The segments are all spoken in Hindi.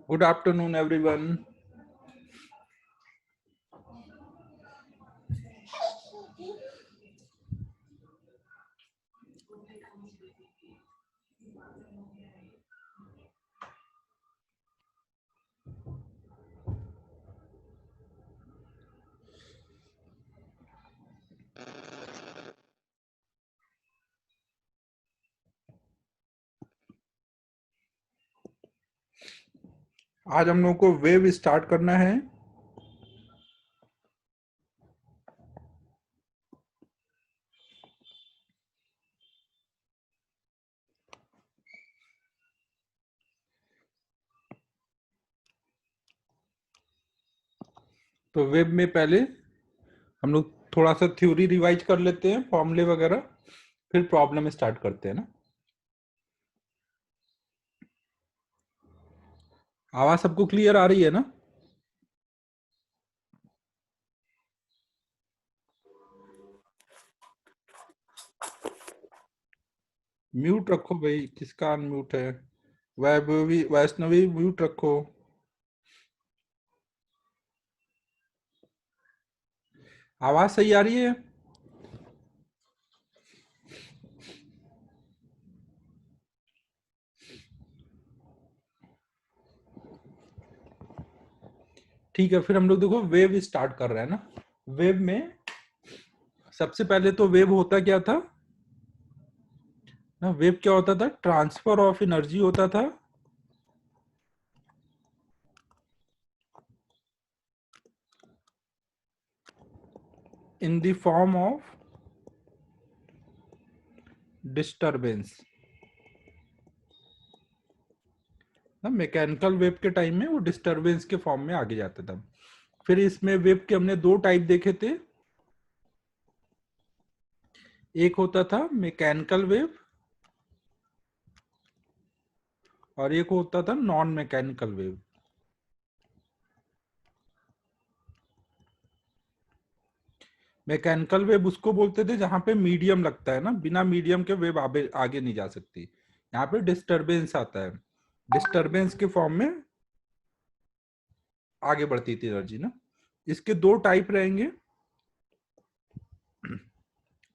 Good afternoon, everyone. आज हम लोग को वेव स्टार्ट करना है। तो वेब में पहले हम लोग थोड़ा सा थ्योरी रिवाइज कर लेते हैं, फॉर्मूले वगैरह, फिर प्रॉब्लम स्टार्ट करते हैं ना। आवाज सबको क्लियर आ रही है ना? म्यूट रखो भाई, किसका अनम्यूट है? वैभवी, वैष्णवी म्यूट रखो। आवाज सही आ रही है? ठीक है, फिर हम लोग देखो वेव स्टार्ट कर रहे हैं ना। वेव में सबसे पहले तो वेव होता क्या था ना, वेव क्या होता था? ट्रांसफर ऑफ एनर्जी होता था in the form of disturbance ना। मैकेनिकल वेव के टाइम में वो डिस्टरबेंस के फॉर्म में आगे जाता था। फिर इसमें वेव के हमने दो टाइप देखे थे। एक होता था मैकेनिकल वेव और एक होता था non mechanical wave. Mechanical wave उसको बोलते थे जहां पे मीडियम लगता है ना, बिना मीडियम के वेव आगे नहीं जा सकती। यहाँ पे डिस्टरबेंस आता है, डिस्टरबेंस के फॉर्म में आगे बढ़ती थी एनर्जी ना। इसके दो टाइप रहेंगे,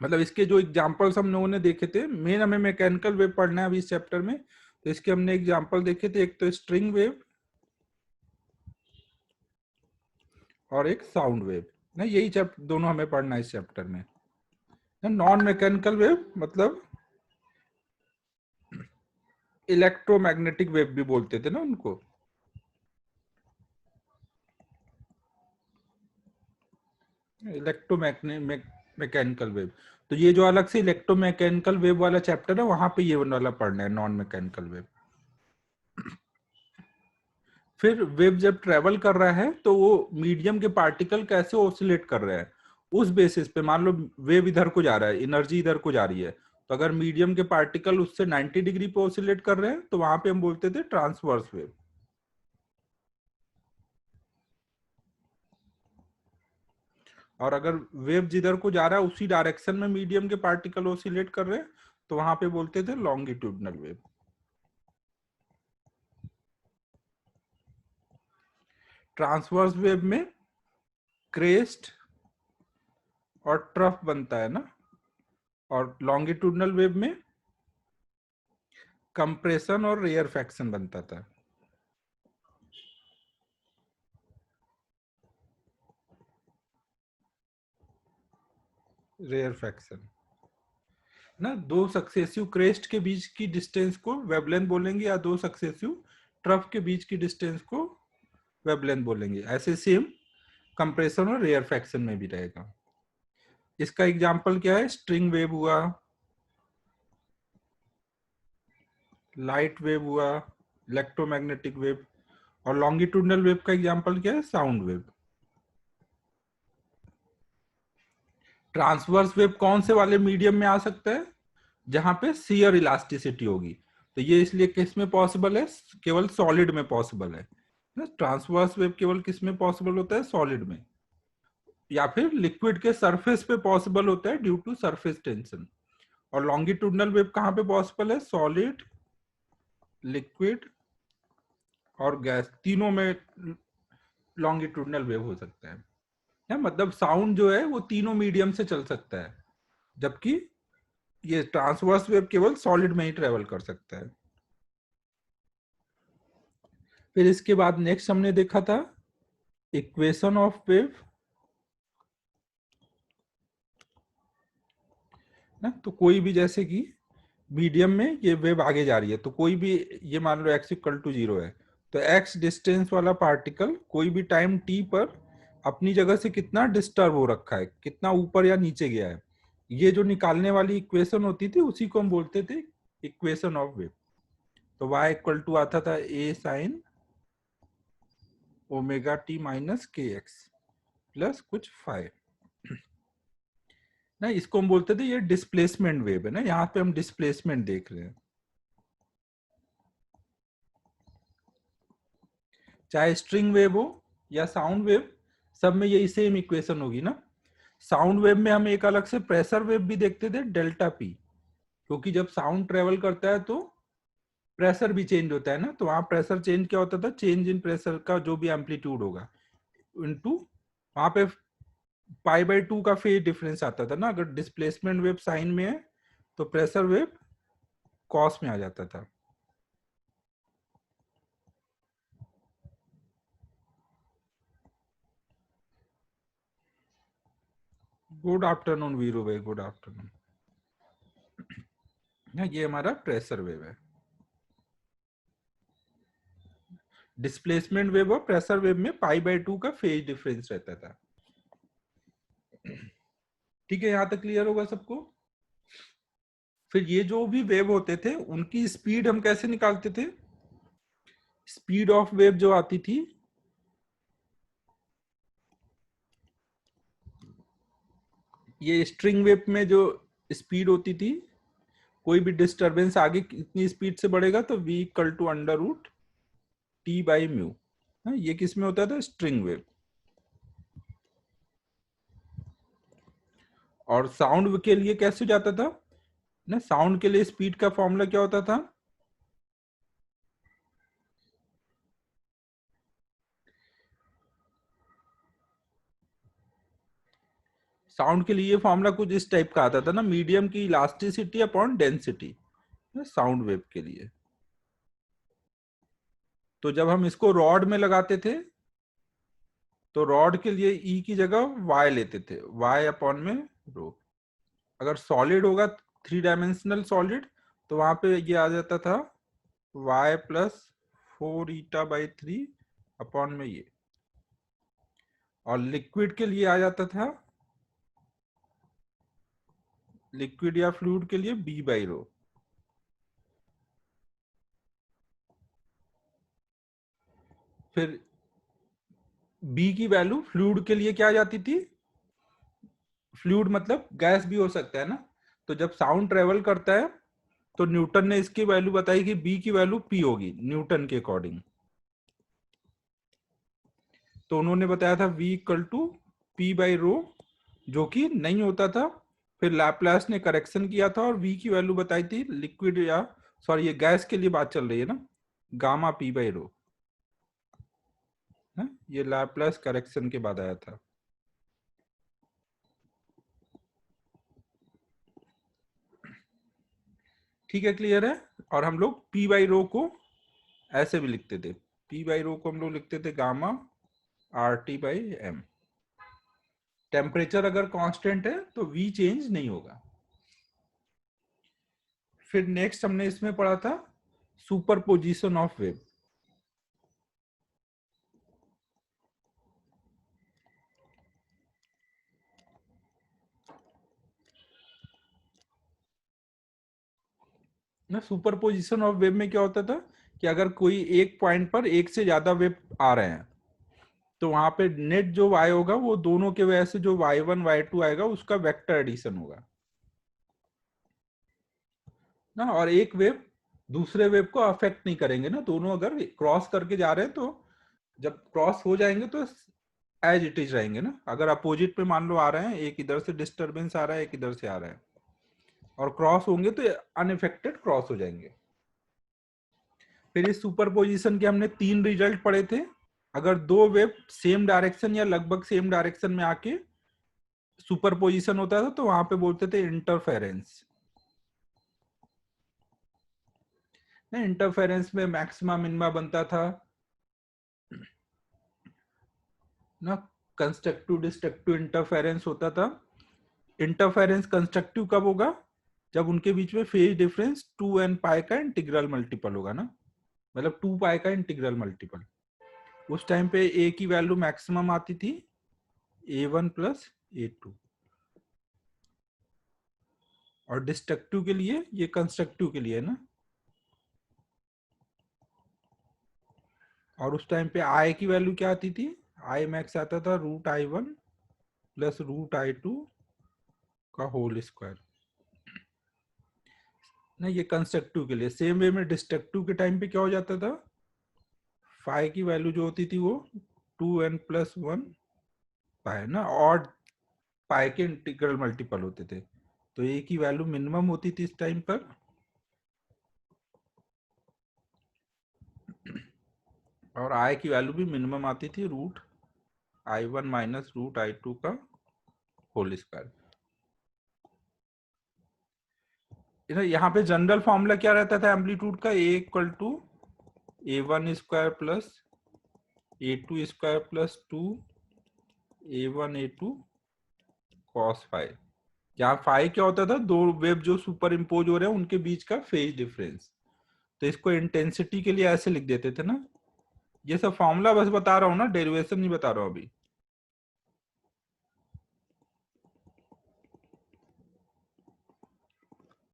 मतलब इसके जो एग्जांपल्स हम लोगों ने देखे थे। मेन हमें मैकेनिकल वेव पढ़ना है अभी इस चैप्टर में, तो इसके हमने एग्जांपल देखे थे। एक तो स्ट्रिंग वेव और एक साउंड वेव ना, यही दोनों हमें पढ़ना है इस चैप्टर में। नॉन मैकेनिकल वेव मतलब इलेक्ट्रोमैग्नेटिक वेव भी बोलते थे ना उनको। मैकेनिकल वेव, तो ये जो अलग से इलेक्ट्रोमैकेनिकल वेव वाला चैप्टर है, वहां पे ये वाला पढ़ना है, नॉन मैकेनिकल वेव। फिर वेव जब ट्रेवल कर रहा है तो वो मीडियम के पार्टिकल कैसे ऑसिलेट कर रहे हैं, उस बेसिस पे मान लो वेव इधर को जा रहा है, एनर्जी इधर को जा रही है, तो अगर मीडियम के पार्टिकल उससे 90 डिग्री पे ऑसिलेट कर रहे हैं तो वहां पे हम बोलते थे ट्रांसवर्स वेव। और अगर वेव जिधर को जा रहा है उसी डायरेक्शन में मीडियम के पार्टिकल ऑसिलेट कर रहे हैं तो वहां पे बोलते थे लॉन्गिट्यूडनल वेव। ट्रांसवर्स वेव में क्रेस्ट और ट्रफ बनता है ना, और लॉन्गिट्यूडनल वेव में कंप्रेशन और रेयरफैक्शन बनता था। रेयरफैक्शन ना, दो सक्सेसिव क्रेस्ट के बीच की डिस्टेंस को वेवलेंथ बोलेंगे, या दो सक्सेसिव ट्रफ के बीच की डिस्टेंस को वेवलेंथ बोलेंगे। ऐसे सेम कंप्रेशन और रेयरफैक्शन में भी रहेगा। इसका एग्जांपल क्या है? स्ट्रिंग वेव हुआ, लाइट वेव हुआ, इलेक्ट्रोमैग्नेटिक वेव। और लॉन्गिट्यूडनल वेव का एग्जांपल क्या है? Sound wave. ट्रांसवर्स वेव कौन से वाले मीडियम में आ सकता है? जहां पे शियर इलास्टिसिटी होगी। तो ये इसलिए किस में पॉसिबल है? केवल सॉलिड में पॉसिबल है। ट्रांसवर्स वेव केवल किस में पॉसिबल होता है? सॉलिड में। या फिर लिक्विड के सरफेस पे पॉसिबल होता है ड्यू टू सरफेस टेंशन। और लॉन्गिट्यूडनल वेव कहाँ पे पॉसिबल है? सॉलिड, लिक्विड और गैस, तीनों में लॉन्गिट्यूडनल वेव हो सकता है मतलब साउंड जो है वो तीनों मीडियम से चल सकता है, जबकि ये ट्रांसवर्स वेव केवल सॉलिड में ही ट्रेवल कर सकता है। फिर इसके बाद नेक्स्ट हमने देखा था इक्वेशन ऑफ वेव ना। तो कोई भी, जैसे कि मीडियम में ये वेव आगे जा रही है, तो कोई भी, ये मान लो x इक्वल टू 0 है, तो x डिस्टेंस वाला पार्टिकल कोई भी टाइम t पर अपनी जगह से कितना डिस्टर्ब हो रखा है, कितना ऊपर या नीचे गया है, ये जो निकालने वाली इक्वेशन होती थी उसी को हम बोलते थे इक्वेशन ऑफ वेव। तो y इक्वल टू आता था a sign omega T minus K x plus कुछ फाइव ना। इसको हम बोलते थे ये डिस्प्लेसमेंट वेव है ना, यहाँ पे हम डिस्प्लेसमेंट देख रहे हैं। चाहे स्ट्रिंग वेव हो या साउंड वेव, सब में यही सेम इक्वेशन होगी ना। साउंड वेव में हम एक अलग से प्रेशर वेव भी देखते थे डेल्टा पी, क्योंकि जब साउंड ट्रेवल करता है तो प्रेशर भी चेंज होता है ना। तो वहां प्रेशर चेंज क्या होता था? चेंज इन प्रेशर का जो भी एम्पलीट्यूड होगा इनटू, वहां पे π/2 का फेज डिफरेंस आता था ना। अगर डिस्प्लेसमेंट वेव साइन में है तो प्रेशर वेव कॉस में आ जाता था। गुड आफ्टरनून वीरू भाई, गुड आफ्टरनून। ये हमारा प्रेशर वेव है। डिस्प्लेसमेंट वेव और प्रेशर वेव में π/2 का फेज डिफरेंस रहता था। ठीक है, यहां तक क्लियर होगा सबको? फिर ये जो भी वेव होते थे उनकी स्पीड हम कैसे निकालते थे? स्पीड ऑफ वेव जो आती थी, ये स्ट्रिंग वेव में जो स्पीड होती थी, कोई भी डिस्टरबेंस आगे कितनी स्पीड से बढ़ेगा तो v equal to under root T by mu. ये किस में होता था? String wave. और साउंड के लिए कैसे जाता था ना? साउंड के लिए स्पीड का फॉर्मूला क्या होता था? साउंड के लिए फॉर्मूला कुछ इस टाइप का आता था ना, मीडियम की elasticity upon density sound wave के लिए। तो जब हम इसको रॉड में लगाते थे तो रॉड के लिए ई की जगह वाई लेते थे, वाई अपॉन में रो। अगर सॉलिड होगा, थ्री डायमेंशनल सॉलिड, तो वहां पे ये आ जाता था वाई प्लस 4η/3 अपॉन में ये। और लिक्विड के लिए आ जाता था, लिक्विड या फ्लूइड के लिए b/ρ। फिर b की वैल्यू फ्लूइड के लिए क्या आ जाती थी? फ्लूइड मतलब गैस भी हो सकता है ना। तो जब साउंड ट्रेवल करता है तो न्यूटन ने इसकी वैल्यू बताई कि b की वैल्यू p होगी न्यूटन के अकॉर्डिंग। तो उन्होंने बताया था v इक्वल टू p/ρ, जो कि नहीं होता था। फिर लैप्लास ने करेक्शन किया था और v की वैल्यू बताई थी लिक्विड या सॉरी ये गैस के लिए बात चल रही है ना, गामा p/ρ। ये लैप्लास करेक्शन के बाद आया था। ठीक है, क्लियर है? और हम लोग p/ρ को ऐसे भी लिखते थे, p/ρ को हम लोग लिखते थे गामा RT/m। टेम्परेचर अगर कांस्टेंट है तो v चेंज नहीं होगा। फिर नेक्स्ट हमने इसमें पढ़ा था सुपरपोजिशन ऑफ वेव। ना सुपरपोजिशन ऑफ वेव में क्या होता था कि अगर कोई एक पॉइंट पर एक से ज्यादा वेव आ रहे हैं तो वहां पे नेट जो y होगा वो दोनों के वजह से जो y1 y2 आएगा उसका वेक्टर एडिशन होगा ना। और एक वेव दूसरे वेव को अफेक्ट नहीं करेंगे ना, दोनों अगर क्रॉस करके जा रहे हैं तो जब क्रॉस हो जाएंगे तो एज इट इज रहेंगे ना। अगर अपोजिट पे मान लो आ रहे हैं, एक इधर से डिस्टरबेंस आ रहा है, एक इधर से आ रहा है, और क्रॉस होंगे तो अनइफेक्टेड क्रॉस हो जाएंगे। फिर इस सुपरपोजिशन के हमने 3 रिजल्ट पढ़े थे। अगर दो वेव सेम डायरेक्शन या लगभग सेम डायरेक्शन में आके सुपरपोजिशन होता था तो वहां पे बोलते थे इंटरफेरेंस। इंटरफेरेंस में मैक्सिमा मिनिमा बनता था ना। कंस्ट्रक्टिव डिस्ट्रक्टिव इंटरफेरेंस होता था। इंटरफेरेंस कंस्ट्रक्टिव कब होगा? जब उनके बीच में फेज डिफरेंस 2n पाई का इंटीग्रल मल्टीपल होगा ना, मतलब 2 पाई का इंटीग्रल मल्टीपल। उस टाइम पे a की वैल्यू मैक्सिमम आती थी a1 प्लस a2, और डिस्ट्रक्टिव के लिए ये कंस्ट्रक्टिव के लिए है ना। और उस टाइम पे i की वैल्यू क्या आती थी? i मैक्स आता था √i1 प्लस √i2 का होल स्क्वायर ना। ये कंस्ट्रक्टिव के लिए। सेम वे में डिस्ट्रक्टिव के टाइम पे क्या हो जाता था? फाई की वैल्यू जो होती थी वो 2n प्लस 1 पाई ना, और पाई के इंटीग्रल मल्टीपल होते थे, तो a की वैल्यू मिनिमम होती थी इस टाइम पर, और i की वैल्यू भी मिनिमम आती थी √i1 माइनस √i2 का होल स्क्वायर। यहाँ पे जनरल फॉर्मूला क्या रहता था एम्पलीट्यूड का? a equal to a1 square plus a2 square plus 2 a1 a2 cos phi. जहाँ फाई क्या होता था? दो वेव जो सुपर इम्पोज हो रहे हैं उनके बीच का फेज डिफरेंस। तो इसको इंटेंसिटी के लिए ऐसे लिख देते थे ना। ये सब फॉर्मूला बस बता रहा हूँ ना, डेरिवेशन नहीं बता रहा हूँ अभी।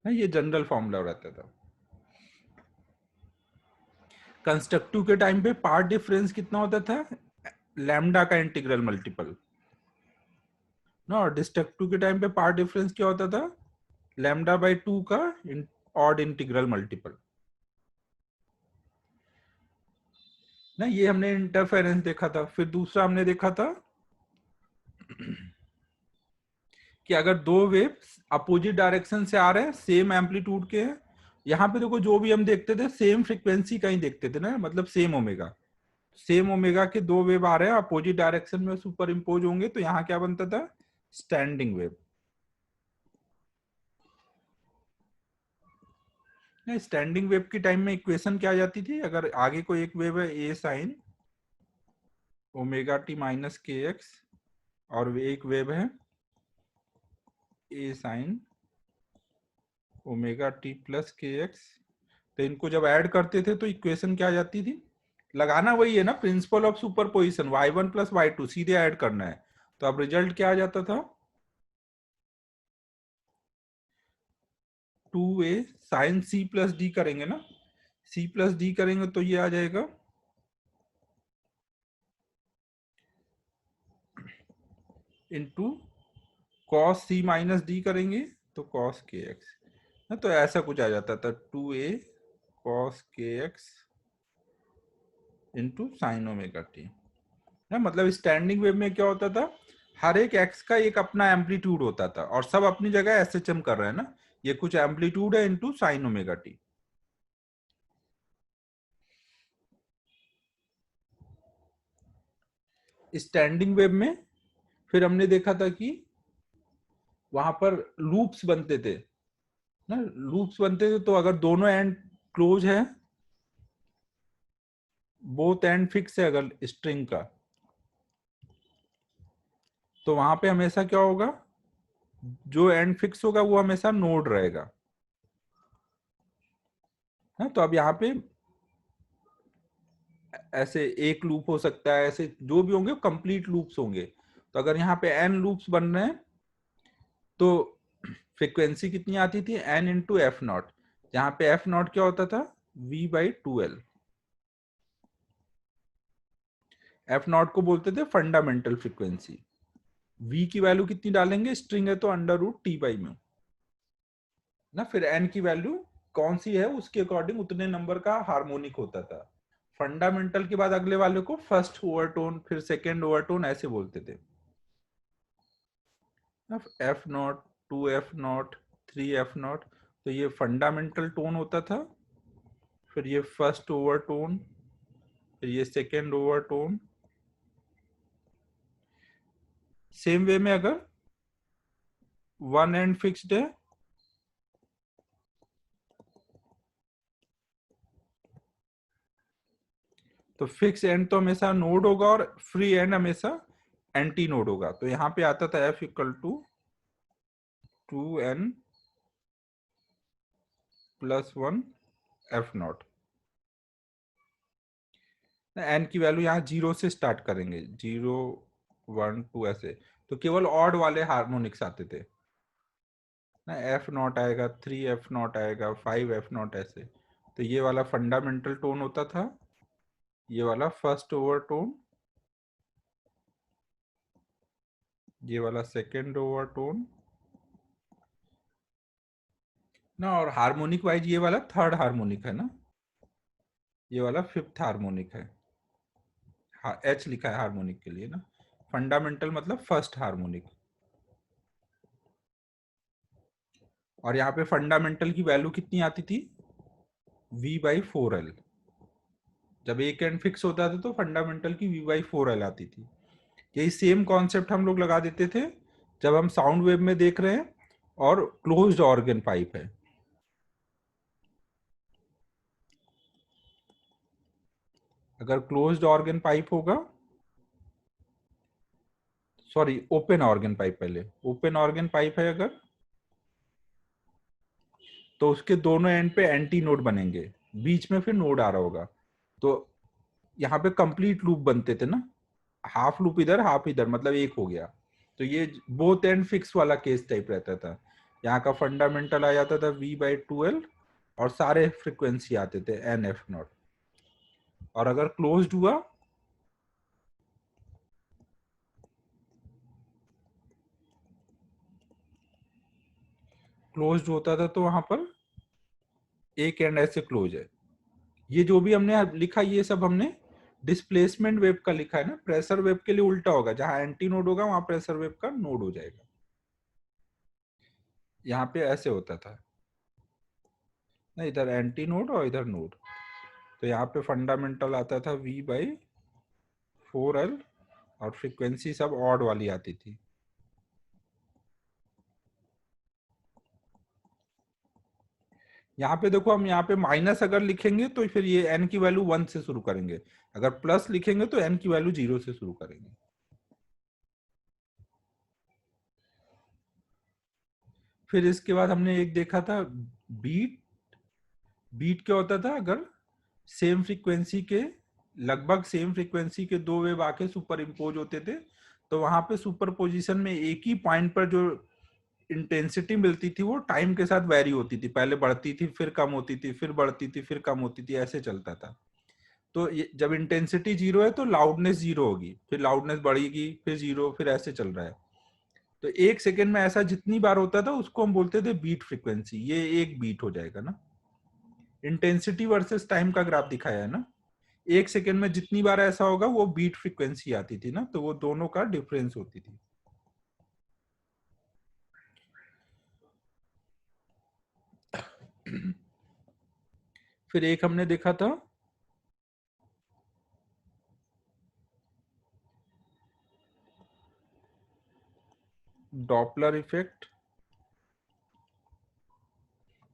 ये जनरल फॉर्मूला रहता था। कंस्ट्रक्टिव के टाइम पे पार्ट डिफरेंस कितना होता था? लैम्डा का इंटीग्रल मल्टीपल ना। और डिस्ट्रक्टिव के टाइम पे पार्ट डिफरेंस क्या होता था? लैम्डा बाई 2 का ऑड इंटीग्रल मल्टीपल ना। ये हमने इंटरफेरेंस देखा था। फिर दूसरा हमने देखा था कि अगर दो वेव अपोजिट डायरेक्शन से आ रहे हैं, सेम एम्पलीट्यूड के हैं, यहाँ पे देखो जो भी हम देखते थे सेम फ्रीक्वेंसी का ही देखते थे ना, मतलब सेम ओमेगा। सेम ओमेगा के दो वेव आ रहे हैं अपोजिट डायरेक्शन में सुपर इम्पोज होंगे, तो यहाँ क्या बनता था? Standing wave. स्टैंडिंग वेव की टाइम में इक्वेशन क्या आ जाती थी? अगर आगे कोई एक वेव है ए sine omega T minus K X, और एक वेव है ए साइन ओमेगा टी प्लस के एक्स, तो इनको जब ऐड करते थे तो इक्वेशन क्या आ जाती थी? लगाना वही है ना, principle of superposition, y1 plus y2 सीधे ऐड करना है। तो अब रिजल्ट क्या आ जाता था? 2a sign c plus D करेंगे ना, c प्लस डी करेंगे तो ये आ जाएगा into cos c minus D करेंगे तो कॉस के एक्स ना। तो ऐसा कुछ आ जाता था 2a कॉस के x into sine omega T ना। मतलब स्टैंडिंग वेव में क्या होता था? हर एक एक्स का एक अपना एम्पलीट्यूड होता था, और सब अपनी जगह एसएचएम कर रहे हैं ना। ये कुछ एम्पलीट्यूड है into sine omega T. Standing wave में फिर हमने देखा था कि वहां पर लूप्स बनते थे ना। लूप्स बनते थे तो अगर दोनों एंड क्लोज है, बोथ एंड फिक्स है अगर स्ट्रिंग का, तो वहां पे हमेशा क्या होगा? जो एंड फिक्स होगा वो हमेशा नोड रहेगा है। तो अब यहाँ पे ऐसे एक लूप हो सकता है, ऐसे जो भी होंगे कंप्लीट लूप्स होंगे। तो अगर यहाँ पे एन लूप्स बन रहे हैं तो फ्रीक्वेंसी कितनी आती थी? एन इंटू एफ नॉट, जहां पे एफ नॉट क्या होता था? v by 2l। F not को बोलते थे फंडामेंटल फ्रीक्वेंसी। v की वैल्यू कितनी डालेंगे? स्ट्रिंग है तो √t/μ ना। फिर n की वैल्यू कौन सी है उसके अकॉर्डिंग उतने नंबर का हार्मोनिक होता था। फंडामेंटल के बाद अगले वाले को फर्स्ट ओवरटोन, फिर सेकेंड ओवरटोन ऐसे बोलते थे। एफ नॉट, 2F0, 3F0, तो ये फंडामेंटल टोन होता था, फिर ये फर्स्ट ओवरटोन, फिर ये सेकेंड ओवरटोन। सेम वे में अगर वन एंड फिक्स्ड है तो फिक्स एंड तो हमेशा नोड होगा और फ्री एंड हमेशा एंटी नोड होगा। तो यहां पे आता था F equal to 2N plus 1 F0। N की वैल्यू यहाँ 0 से स्टार्ट करेंगे, 0 1 2 ऐसे, तो केवल ऑड वाले हार्मोनिक्स आते थे ना। F0 आएगा, 3F0 आएगा, 5F0 ऐसे। तो ये वाला फंडामेंटल टोन होता था, ये वाला फर्स्ट ओवरटोन, ये वाला सेकेंड ओवरटोन ना, और हार्मोनिक वाइज ये वाला थर्ड हार्मोनिक है ना, ये वाला फिफ्थ हार्मोनिक है। एच लिखा है हार्मोनिक के लिए ना। फंडामेंटल मतलब फर्स्ट हार्मोनिक। और यहाँ पे फंडामेंटल की वैल्यू कितनी आती थी, V/4L। जब एक एंड फिक्स होता था तो फंडामेंटल की V/4L आती थी। यही सेम कॉन्सेप्ट हम लोग लगा देते थे जब हम साउंड वेव में देख रहे हैं और क्लोज्ड ऑर्गन पाइप है। अगर क्लोज्ड ऑर्गन पाइप होगा, सॉरी ओपन ऑर्गन पाइप, पहले ओपन ऑर्गन पाइप है अगर, तो उसके दोनों एंड पे एंटी नोड बनेंगे, बीच में फिर नोड आ रहा होगा। तो यहाँ पे कंप्लीट लूप बनते थे ना, हाफ लूप इधर हाफ इधर, मतलब एक हो गया। तो ये बोथ एंड फिक्स वाला केस टाइप रहता था। यहाँ का फंडामेंटल आ जाता था V/2L और सारे फ्रिक्वेंसी आते थे NF0। और अगर क्लोज्ड हुआ क्लोज्ड होता था तो वहां पर एक एंड ऐसे क्लोज है। ये जो भी हमने लिखा ये सब हमने डिस्प्लेसमेंट वेव का लिखा है ना। प्रेशर वेव के लिए उल्टा होगा, जहां एंटी नोड होगा वहां प्रेशर वेव का नोड हो जाएगा। यहाँ पे ऐसे होता था ना, इधर एंटी नोड और इधर नोड। तो यहाँ पे फंडामेंटल आता था V/4L और फ्रीक्वेंसी सब ऑड वाली आती थी। यहाँ पे देखो, हम यहाँ पे माइनस अगर लिखेंगे तो फिर ये n की वैल्यू 1 से शुरू करेंगे, अगर प्लस लिखेंगे तो n की वैल्यू 0 से शुरू करेंगे। फिर इसके बाद हमने एक देखा था बीट। बीट क्या होता था, अगर सेम फ्रीक्वेंसी के, लगभग सेम फ्रीक्वेंसी के दो वेव आके सुपर इम्पोज होते थे, तो वहां पे सुपर पोजिशन में एक ही पॉइंट पर जो इंटेंसिटी मिलती थी वो टाइम के साथ वेरी होती थी, पहले बढ़ती थी फिर कम होती थी, फिर बढ़ती थी फिर कम होती थी, ऐसे चलता था। तो जब इंटेंसिटी 0 है तो लाउडनेस 0 होगी, फिर लाउडनेस बढ़ेगी, फिर 0, फिर ऐसे चल रहा है। तो एक सेकेंड में ऐसा जितनी बार होता था उसको हम बोलते थे बीट फ्रीक्वेंसी। ये एक बीट हो जाएगा ना। इंटेंसिटी वर्सेस टाइम का ग्राफ दिखाया है ना। एक सेकेंड में जितनी बार ऐसा होगा वो बीट फ्रीक्वेंसी आती थी ना, तो वो दोनों का डिफरेंस होती थी। फिर एक हमने देखा था डॉपलर इफेक्ट।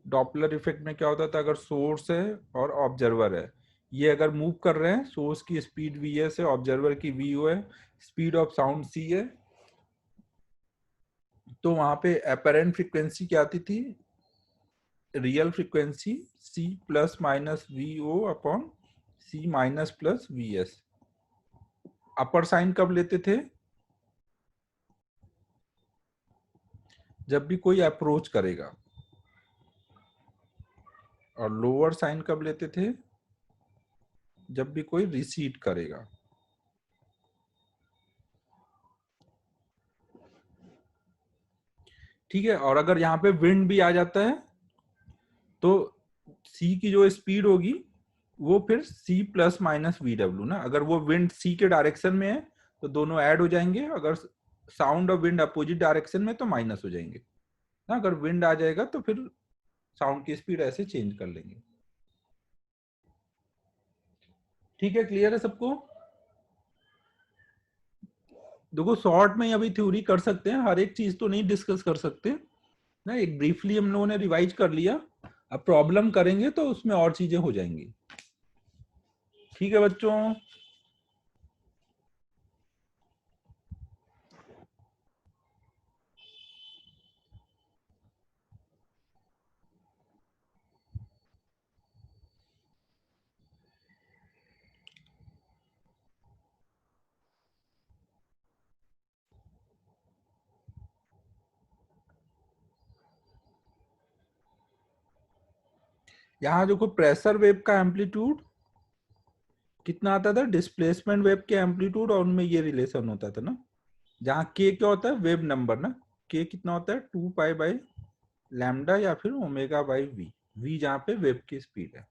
डॉपलर इफेक्ट में क्या होता था, अगर सोर्स है और ऑब्जर्वर है, ये अगर मूव कर रहे हैं, सोर्स की स्पीड vs है, ऑब्जर्वर की vu है, स्पीड ऑफ साउंड c है, तो वहां पे अपेरेंट फ्रीक्वेंसी क्या आती थी, real frequency c plus minus vo upon c minus plus vs। Upper sine कब लेते थे, जब भी कोई अप्रोच करेगा, और लोअर साइन कब लेते थे, जब भी कोई रिसीड करेगा। ठीक है। और अगर यहाँ पे विंड भी आ जाता है तो सी की जो स्पीड होगी वो फिर c plus minus V W ना, अगर वो विंड c के डायरेक्शन में है तो दोनों ऐड हो जाएंगे, अगर साउंड और विंड अपोजिट डायरेक्शन में तो माइनस हो जाएंगे ना, अगर विंड आ जाएगा तो फिर साउंड की स्पीड ऐसे चेंज कर लेंगे। ठीक है, क्लियर है सबको? देखो शॉर्ट में अभी थ्योरी कर सकते हैं, हर एक चीज तो नहीं डिस्कस कर सकते ना, एक ब्रीफली हम लोगों ने रिवाइज कर लिया, अब प्रॉब्लम करेंगे तो उसमें और चीजें हो जाएंगी। ठीक है बच्चों? यहाँ देखो प्रेशर वेव का एम्पलीट्यूड कितना आता था, डिस्प्लेसमेंट वेव के एम्पलीट्यूड और उनमें ये रिलेशन होता था ना, जहाँ के क्या होता है, वेव नंबर ना, के कितना होता है 2 पाई बाई लैम्डा या फिर ओमेगा बाई वी, वी जहाँ पे वेव की स्पीड है।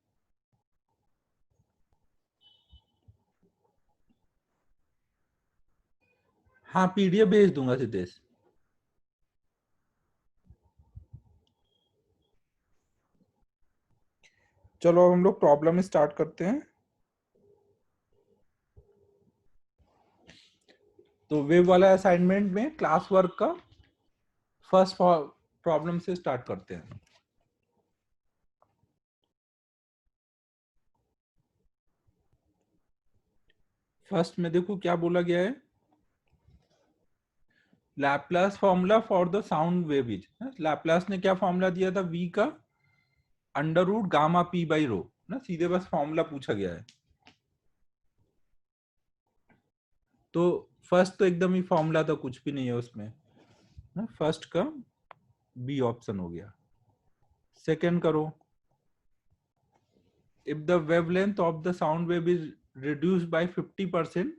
हाँ पीडीएफ भेज दूंगा सिद्धेश। चलो अब हम लोग प्रॉब्लम स्टार्ट करते हैं। तो वेव वाला असाइनमेंट में क्लास वर्क का फर्स्ट प्रॉब्लम से स्टार्ट करते हैं। फर्स्ट में देखो क्या बोला गया है, Laplace formula for the sound wave is, Laplace ने क्या फॉर्मूला दिया था, v का under root gamma P by rho ना, सीधे बस फॉर्मूला पूछा गया है। तो फर्स्ट तो एकदम ही फॉर्मूला था, कुछ भी नहीं है उसमें ना, फर्स्ट का बी ऑप्शन हो गया। सेकंड करो, if the wavelength of the sound wave is reduced by 50%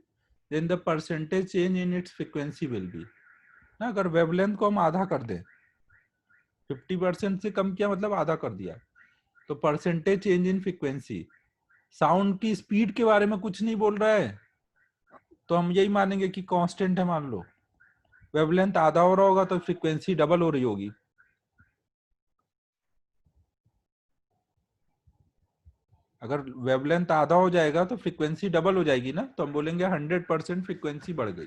then the percentage change in its frequency will be, ना अगर वेवलेंथ को हम आधा कर दें, 50% से कम किया मतलब आधा कर दिया, तो percentage change in frequency, sound की स्पीड के बारे में कुछ नहीं बोल रहा है, तो हम यही मानेंगे कि कांस्टेंट है, मान लो वेवलेंथ आधा हो रहा होगा तो फ्रीक्वेंसी डबल हो रही होगी। अगर वेवलेंथ आधा हो जाएगा तो फ्रीक्वेंसी डबल हो जाएगी ना, तो हम बोलेंगे 100% फ्रीक्वेंसी बढ़ गई।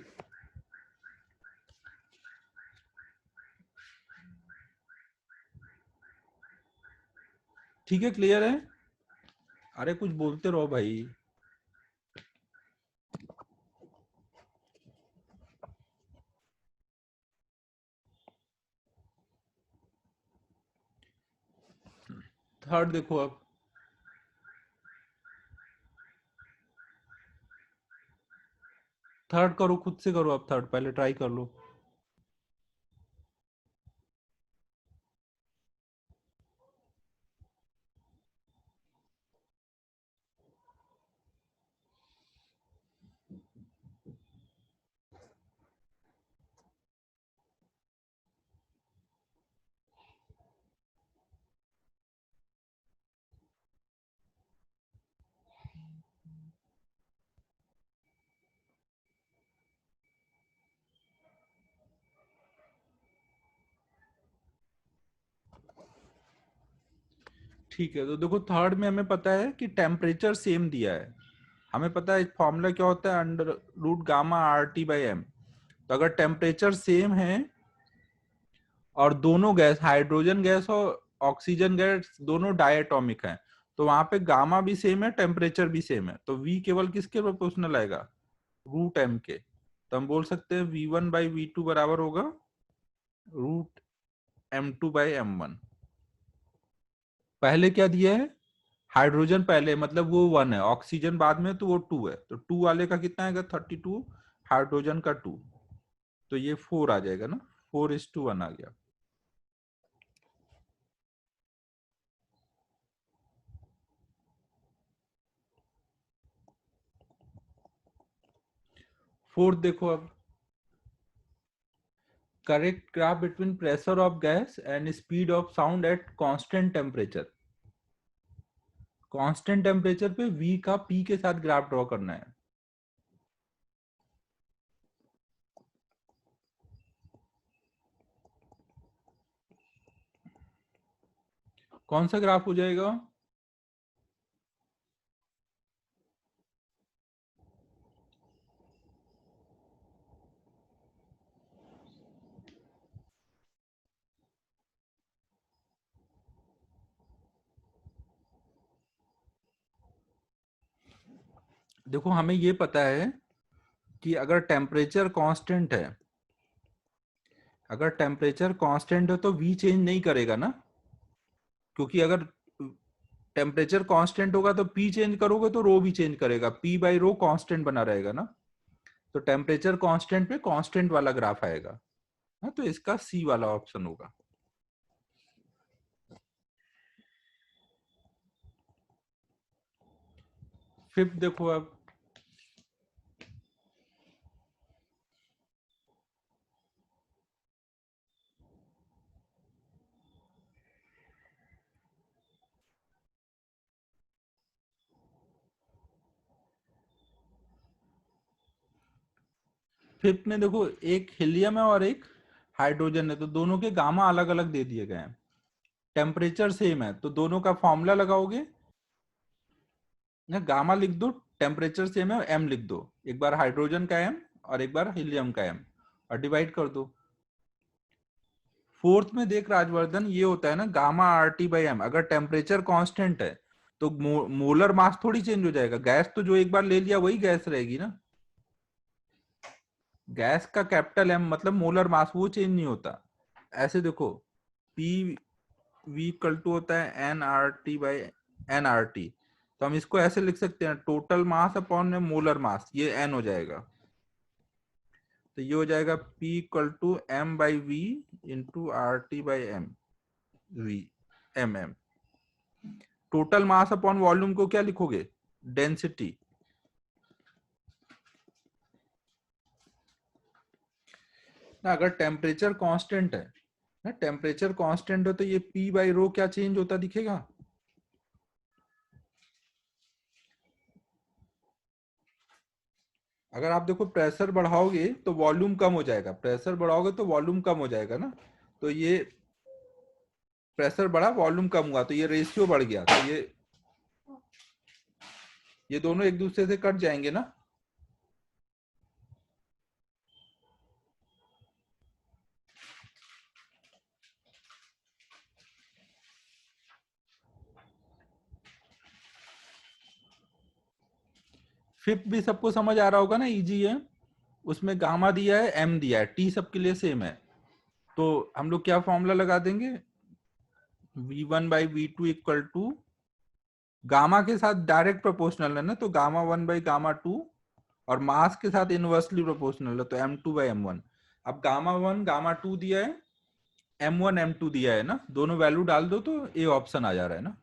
ठीक है, क्लियर है? अरे कुछ बोलते रहो भाई। थर्ड देखो अब, थर्ड करो, खुद से करो, अब थर्ड पहले ट्राई कर लो। ठीक है, तो देखो थर्ड में हमें पता है कि टेम्परेचर सेम दिया है, हमें पता है फॉर्मूला क्या होता है, under root gamma R T by M. तो अगर टेम्परेचर सेम है और दोनों गैस, हाइड्रोजन गैस और ऑक्सीजन गैस दोनों डायटोमिक हैं, तो वहां पे गामा भी सेम है, टेम्परेचर भी सेम है, तो वी केवल किसके प्रोपोर्शनल आएगा, रूट एम के। तो हम बोल सकते हैं v1/v2 बराबर होगा रूट m2/m1। पहले क्या दिया है, हाइड्रोजन पहले मतलब वो 1 है, ऑक्सीजन बाद में तो वो 2 है, तो 2 वाले का कितना आएगा 32, हाइड्रोजन का 2, तो ये 4 आ जाएगा ना, 4:1 आ गया। फोर्थ देखो अब, correct graph between pressure of gas and speed of sound at constant temperature. Constant temperature पे V का P के साथ ग्राफ ड्रॉ करना है। कौन सा ग्राफ हो जाएगा? देखो हमें ये पता है कि अगर टेम्परेचर कांस्टेंट है, अगर टेम्परेचर कांस्टेंट है तो V चेंज नहीं करेगा ना, क्योंकि अगर टेम्परेचर कांस्टेंट होगा तो P चेंज करोगे तो रो भी चेंज करेगा, P बाई रो कांस्टेंट बना रहेगा ना। तो टेम्परेचर कांस्टेंट पे कांस्टेंट वाला ग्राफ आएगा। हाँ, तो इसका सी वाला ऑप्शन होगा। फिफ्थ देखो अब, फिफ्थ में देखो एक हीलियम है और एक हाइड्रोजन है, तो दोनों के गामा अलग अलग दे दिए गए हैं। टेम्परेचर सेम है तो दोनों का फॉर्मूला लगाओगे ना, गामा लिख दो, टेम्परेचर सेम है एम लिख दो, एक बार हाइड्रोजन का एम और एक बार हीलियम का एम, और डिवाइड कर दो। फोर्थ में देख राजवर्धन, ये होता है ना gamma R T by M, अगर टेम्परेचर कांस्टेंट है तो मोलर मास थोड़ी चेंज हो जाएगा, गैस तो जो एक बार ले लिया वही गैस रहेगी ना। गैस का कैपिटल एम मतलब मोलर मास, वो चेंज नहीं होता। ऐसे देखो, पी वी इक्वल टू होता है N R T by N R T, तो हम इसको ऐसे लिख सकते हैं total mass upon molar mass, ये एन हो जाएगा। तो ये हो जाएगा P equal to M by V into R T by M, V M M. Total mass upon volume को क्या लिखोगे? डेंसिटी। ना अगर टेम्परेचर कांस्टेंट है ना, टेम्परेचर कांस्टेंट हो तो ये P बाई रो क्या चेंज होता दिखेगा? अगर आप देखो प्रेशर बढ़ाओगे तो वॉल्यूम कम हो जाएगा, प्रेशर बढ़ाओगे तो वॉल्यूम कम हो जाएगा ना। तो ये प्रेशर बढ़ा वॉल्यूम कम हुआ तो ये रेशियो बढ़ गया, तो ये दोनों एक दूसरे से कट जाएंगे ना। फिफ्थ भी सबको समझ आ रहा होगा ना, इजी है। उसमें गामा दिया है, एम दिया है, टी सबके लिए सेम है, तो हम लोग क्या फॉर्मूला लगा देंगे? V1 by V two equal to, gamma के साथ डायरेक्ट प्रोपोर्शनल है ना, तो gamma one by gamma two, और मास के साथ इनवर्सली प्रोपोर्शनल है तो M2 बाई M1। अब गामा वन गामा टू दिया है, M1 M2 दिया है ना, दोनों वैल्यू डाल दो तो ए ऑप्शन आ जा रहा है ना।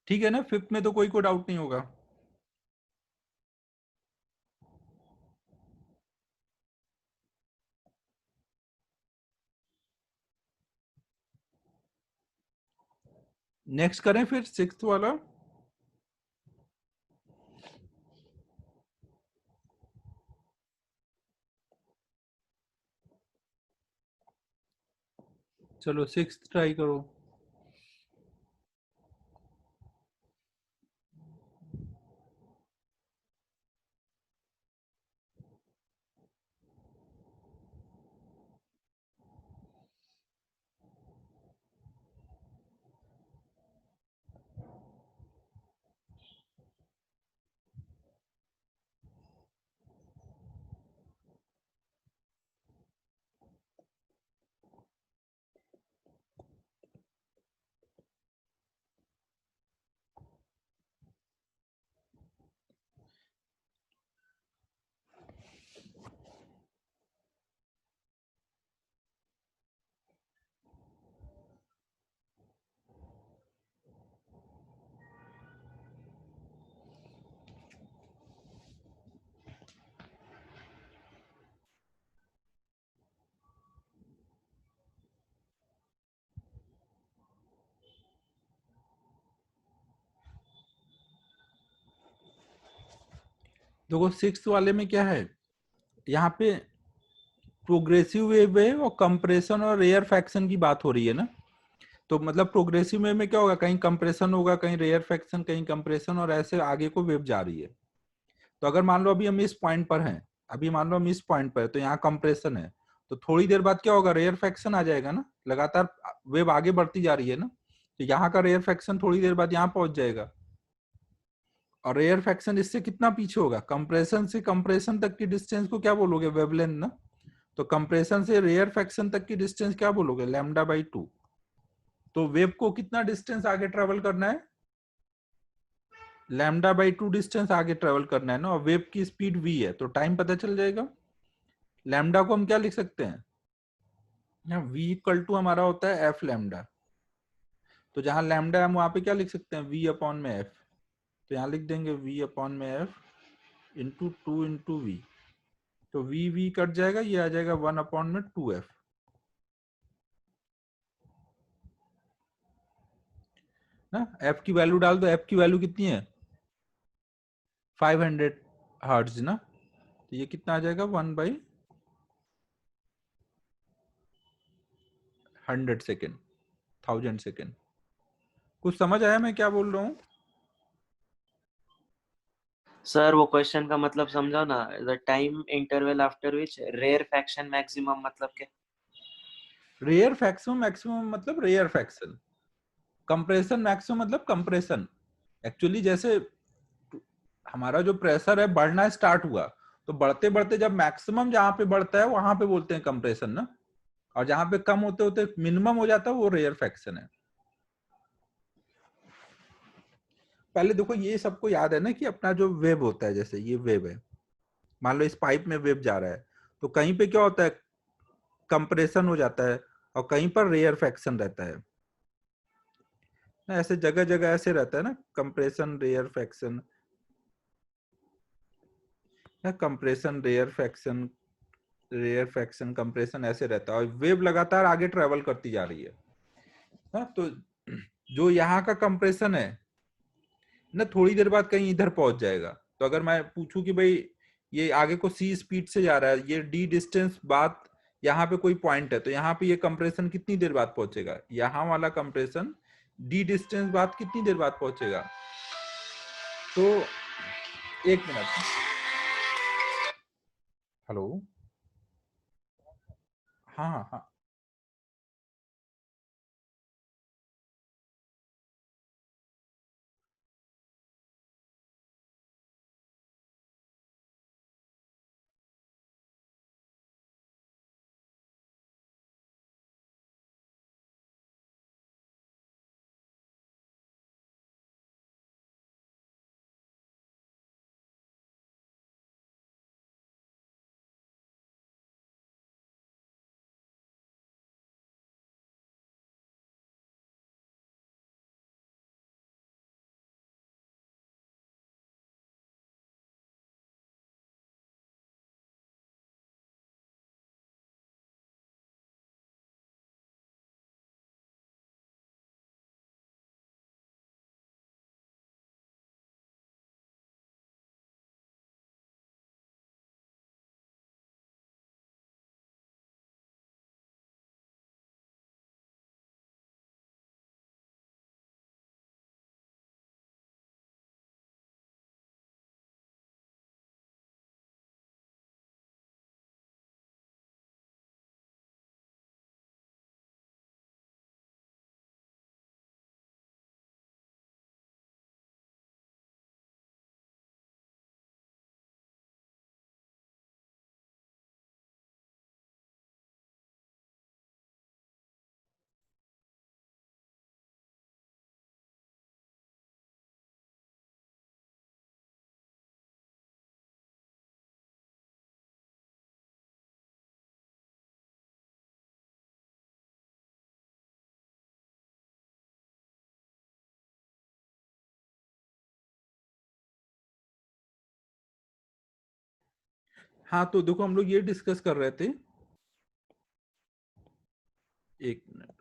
ठीक है ना, फिफ्थ में तो कोई डाउट नहीं होगा। नेक्स्ट करें फिर सिक्स्थ वाला। चलो सिक्स्थ ट्राई करो। देखो 6th वाले में क्या है, यहाँ पे प्रोग्रेसिव वेव है और कंप्रेशन और रेयर फैक्शन की बात हो रही है ना। तो मतलब प्रोग्रेसिव वेव में क्या होगा, कहीं कंप्रेशन होगा, कहीं रेयर फैक्शन, कहीं कंप्रेशन, और ऐसे आगे को वेव जा रही है। तो अगर मान लो अभी हम इस पॉइंट पर हैं, अभी मान लो हम इस पॉइंट पर है, तो यहाँ कंप्रेशन है, तो थोड़ी देर बाद क्या होगा, रेयर फैक्शन आ जाएगा ना, लगातार वेव आगे बढ़ती जा रही है ना, तो यहाँ का रेयर फैक्शन थोड़ी देर बाद यहाँ पहुंच जाएगा। और रेयर फैक्शन इससे कितना पीछे होगा, कंप्रेशन से कंप्रेशन तक की डिस्टेंस को क्या बोलोगे, वेवलेंथ ना। तो कंप्रेशन से रेयर फैक्शन तक की डिस्टेंस क्या बोलोगे, λ/2। तो वेव को कितना डिस्टेंस आगे ट्रेवल करना है, λ/2 डिस्टेंस आगे ट्रेवल करना है ना, और वेव की स्पीड v है, तो टाइम पता चल जाएगा। लैम्डा को हम क्या लिख सकते हैं, यहाँ v इक्वल टू हमारा होता है एफ लैम्डा। तो जहां लैम्डा है हम वहां पे क्या लिख सकते हैं, v अपॉन में f। तो यहाँ लिख देंगे v अपॉन में f इंटू 2 इंटू वी। तो v कट जाएगा, ये आ जाएगा 1 अपॉन में 2f ना। f की वैल्यू डाल दो, f की वैल्यू कितनी है 500 हर्ट्ज ना। तो ये कितना आ जाएगा 1/100 सेकेंड, 1000 सेकेंड। कुछ समझ आया मैं क्या बोल रहा हूँ। सर वो क्वेश्चन का मतलब समझाओ ना, the time interval after which rarefaction maximum मतलब क्या? रेयर फैक्सिमम मैक्सिमम मतलब रेयर फैक्शन, कंप्रेशन मैक्सिमम मतलब कंप्रेशन। एक्चुअली जैसे हमारा जो प्रेशर है बढ़ना स्टार्ट हुआ, तो बढ़ते बढ़ते जब मैक्सिमम जहां पे बढ़ता है वहां पे बोलते हैं कंप्रेशन ना, और जहां पे कम होते होते मिनिमम हो जाता है वो रेयर फैक्शन है। पहले देखो ये सबको याद है ना कि अपना जो वेव होता है, जैसे ये वेव है, मान लो इस पाइप में वेव जा रहा है, तो कहीं पे क्या होता है, कंप्रेशन हो जाता है, और कहीं पर रेयर फैक्शन रहता है ना। ऐसे जगह जगह ऐसे रहता है ना, कंप्रेशन रेयर फैक्शन, या compression rarefaction, rarefaction compression, ऐसे रहता है, और वेव लगातार आगे ट्रेवल करती जा रही है ना। तो जो यहाँ का कंप्रेशन है ना, थोड़ी देर बाद कहीं इधर पहुंच जाएगा। तो अगर मैं पूछूं कि भाई ये आगे को सी स्पीड से जा रहा है, ये डी डिस्टेंस बाद यहाँ पे कोई पॉइंट है, तो यहाँ पे ये कंप्रेशन कितनी देर बाद पहुंचेगा, यहाँ वाला कंप्रेशन डी डिस्टेंस बाद कितनी देर बाद पहुंचेगा। तो एक मिनट, हेलो, हाँ हाँ हाँ। हाँ तो देखो हम लोग ये डिस्कस कर रहे थे, एक मिनट,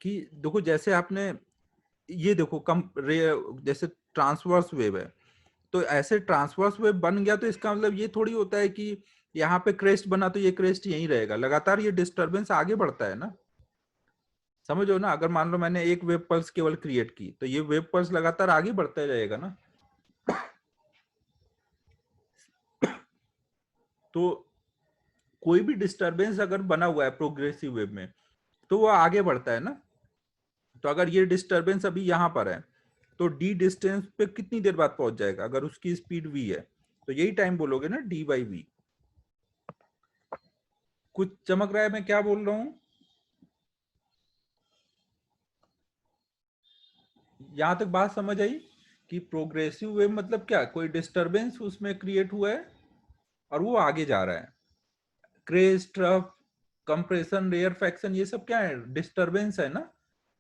कि देखो जैसे आपने ये देखो कम रे, जैसे ट्रांसवर्स वेव है, तो ऐसे ट्रांसवर्स वेव बन गया तो इसका मतलब ये थोड़ी होता है कि यहाँ पे क्रेस्ट बना तो ये क्रेस्ट यहीं रहेगा, लगातार ये डिस्टरबेंस आगे बढ़ता है ना, समझो ना। अगर मान लो मैंने एक वेव पल्स केवल क्रिएट की तो ये वेव पल्स लगातार आगे बढ़ता जाएगा ना। तो कोई भी डिस्टरबेंस अगर बना हुआ है प्रोग्रेसिव वेव में तो वो आगे बढ़ता है ना। तो अगर ये डिस्टरबेंस अभी यहाँ पर है तो डी डिस्टेंस पे कितनी देर बाद पहुंच जाएगा, अगर उसकी स्पीड v है तो यही टाइम बोलोगे ना डी बाई वी। कुछ चमक रहा है मैं क्या बोल रहा हूं? यहां तक बात समझ आई कि प्रोग्रेसिव वेव मतलब क्या, कोई डिस्टरबेंस उसमें क्रिएट हुआ है और वो आगे जा रहा है। क्रेस्ट, ट्रफ, कंप्रेशन, रेयरफैक्शन, ये सब क्या है, डिस्टरबेंस है ना,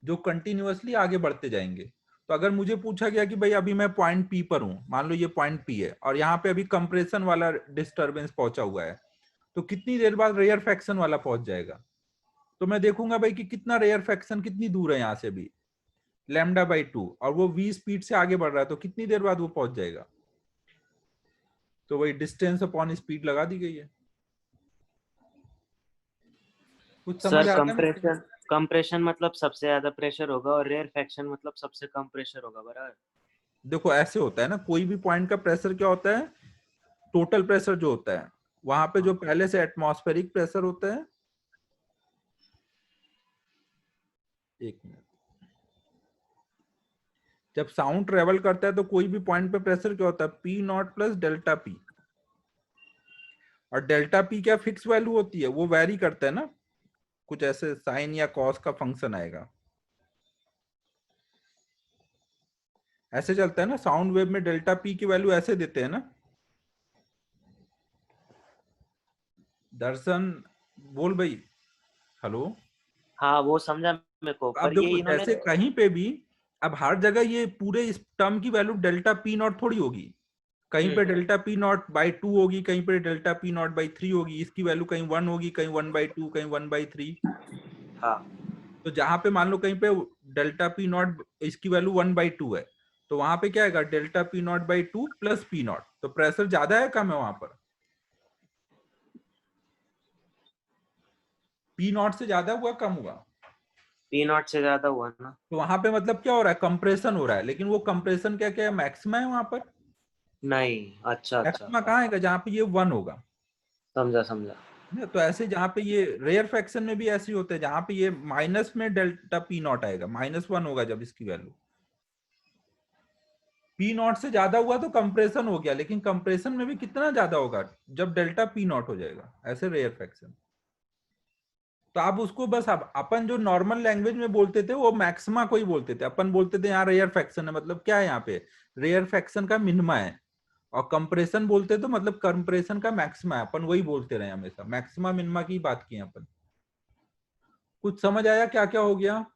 जो कंटिन्यूअसली आगे बढ़ते जाएंगे। तो अगर मुझे पूछा गया कि भाई अभी मैं पॉइंट पी पर हूं, मान लो ये पॉइंट पी है और यहाँ पे अभी कंप्रेशन वाला डिस्टरबेंस पहुंचा हुआ है, तो कितनी देर बाद रेयरफैक्शन वाला पहुंच जाएगा। तो मैं देखूंगा भाई कि कितना रेयरफैक्शन कितनी दूर है यहाँ से भी, लैम्डा बाई 2, और वो v स्पीड से आगे बढ़ रहा है तो कितनी देर बाद वो पहुंच जाएगा। तो वही डिस्टेंस अपॉन स्पीड लगा दी गई है। कुछ समझ सर आ रहा है? कंप्रेशन कंप्रेशन मतलब सबसे ज्यादा प्रेशर होगा और रेयरफैक्शन मतलब सबसे कम प्रेशर होगा, बराबर? देखो ऐसे होता है ना, कोई भी पॉइंट का प्रेशर क्या होता है, टोटल प्रेशर जो होता है, वहां पे जो हाँ। पहले से एटमॉस्फेरिक प्रेशर होता है, एक मिनट, जब साउंड ट्रेवल करता है तो कोई भी पॉइंट पे प्रेशर क्या होता है, P not plus delta P. और डेल्टा पी क्या फिक्स वैल्यू होती है, वो वैरी करता है ना, कुछ ऐसे साइन या कॉस का फंक्शन आएगा, ऐसे चलता है ना। साउंड वेव में डेल्टा पी की वैल्यू ऐसे देते हैं ना। दर्शन, बोल भाई, हेलो। हाँ वो समझा मेरे को, अब पर ये देखो इन्होंने। जैसे कहीं पे भी, अब हर जगह ये पूरे इस टर्म की वैल्यू डेल्टा पी नॉट थोड़ी होगी, कहीं पे हम्म। डेल्टा पी नॉट बाई 2 होगी, कहीं पे डेल्टा पी नॉट बाई 3 होगी, इसकी वैल्यू कहीं 1 होगी, कहीं 1/2, कहीं 1/3। हाँ। तो जहां पे मान लो कहीं पे डेल्टा पी नॉट इसकी वैल्यू 1/2 है, तो वहां पे क्या आएगा, delta P not by 2 plus P not. तो प्रेशर ज्यादा है कम है वहां पर, पी नॉट से ज्यादा हुआ कम हुआ। पी नॉट से ज्यादा हुआ ना? तो वहां पे मतलब क्या हो रहा है, कंप्रेशन हो रहा है, लेकिन वो कंप्रेशन क्या क्या है, मैक्सिमा है वहां पर। नहीं। अच्छा अच्छा। मैक्सिमा कहाँ आएगा, जहां पे ये 1 होगा समझा समझा। ना। तो ऐसे जहां पे ये रेयर फ्रैक्शन में भी ऐसे ही होता है, जहां पे ये माइनस में डेल्टा पी नॉट आएगा, -1 होगा जब इसकी वैल्यू, पी नॉट से ज्यादा हुआ तो कंप्रेशन हो गया, लेकिन कंप्रेशन में भी कितना ज्यादा होगा, जब डेल्टा पी नॉट हो जाएगा, ऐसे रेयर फ्रैक्शन। तो आप उसको बस, अब अपन जो नॉर्मल लैंग्वेज में बोलते थे वो मैक्सिमा को ही बोलते थे, अपन बोलते थे यहाँ रेयर फ्रैक्शन है, मतलब क्या है यहाँ पे, रेयर फ्रैक्शन का मिनिमा है। और कंप्रेशन बोलते तो मतलब कंप्रेशन का मैक्सिमा है, अपन वही बोलते रहे हमेशा, मैक्सिमा मिनिमा की बात की अपन। कुछ समझ आया क्या क्या हो गया?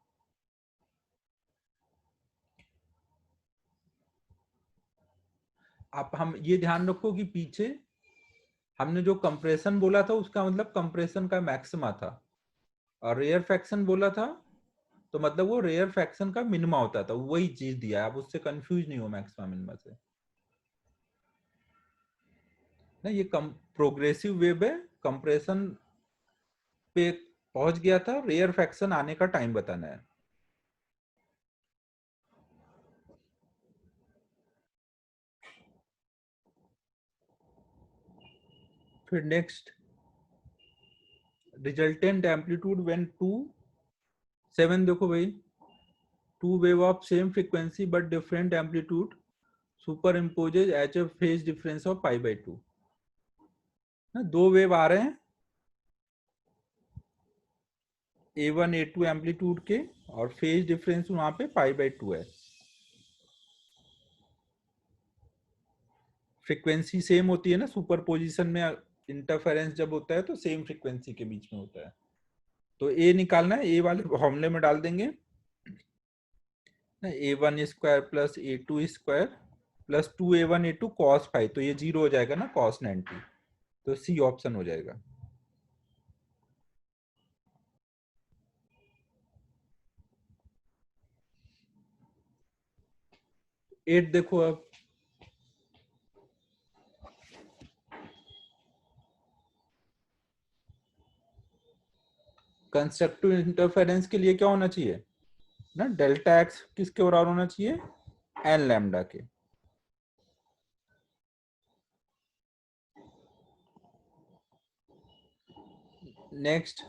आप हम ये ध्यान रखो कि पीछे हमने जो कंप्रेशन बोला था उसका मतलब कंप्रेशन का मैक्सिमा था, और रेयर फ्रैक्शन बोला था तो मतलब वो रेयर फ्रैक्शन का मिनिमा होता था, वही चीज दिया है, आप उससे कंफ्यूज नहीं हो मैक्सिमा मिनिमा से ना। ये कम प्रोग्रेसिव वेव है, कंप्रेशन पे पहुंच गया था, रेयर फ्रैक्शन आने का टाइम बताना है। फिर next, resultant amplitude when two 7, देखो भाई, two wave of same frequency but different amplitude superimposes each a phase difference of π/2। दो वेव आ रहे हैं A1 A2 एम्पलीट्यूड के, और फेज डिफरेंस वहां पे π/2 है। फ्रीक्वेंसी सेम होती है ना, सुपरपोजिशन में इंटरफेरेंस जब होता है तो सेम फ्रीक्वेंसी के बीच में होता है। तो ए निकालना है, ए वाले फॉर्मूले में डाल देंगे ना, A1² plus A2² plus 2A1 A2 cos⁵, तो ये 0 हो जाएगा ना, cos90, तो सी ऑप्शन हो जाएगा। 8 देखो अब, कंस्ट्रक्टिव इंटरफेरेंस के लिए क्या होना चाहिए ना, डेल्टा एक्स किसके बराबर होना चाहिए, एन लैम्डा के। नेक्स्ट,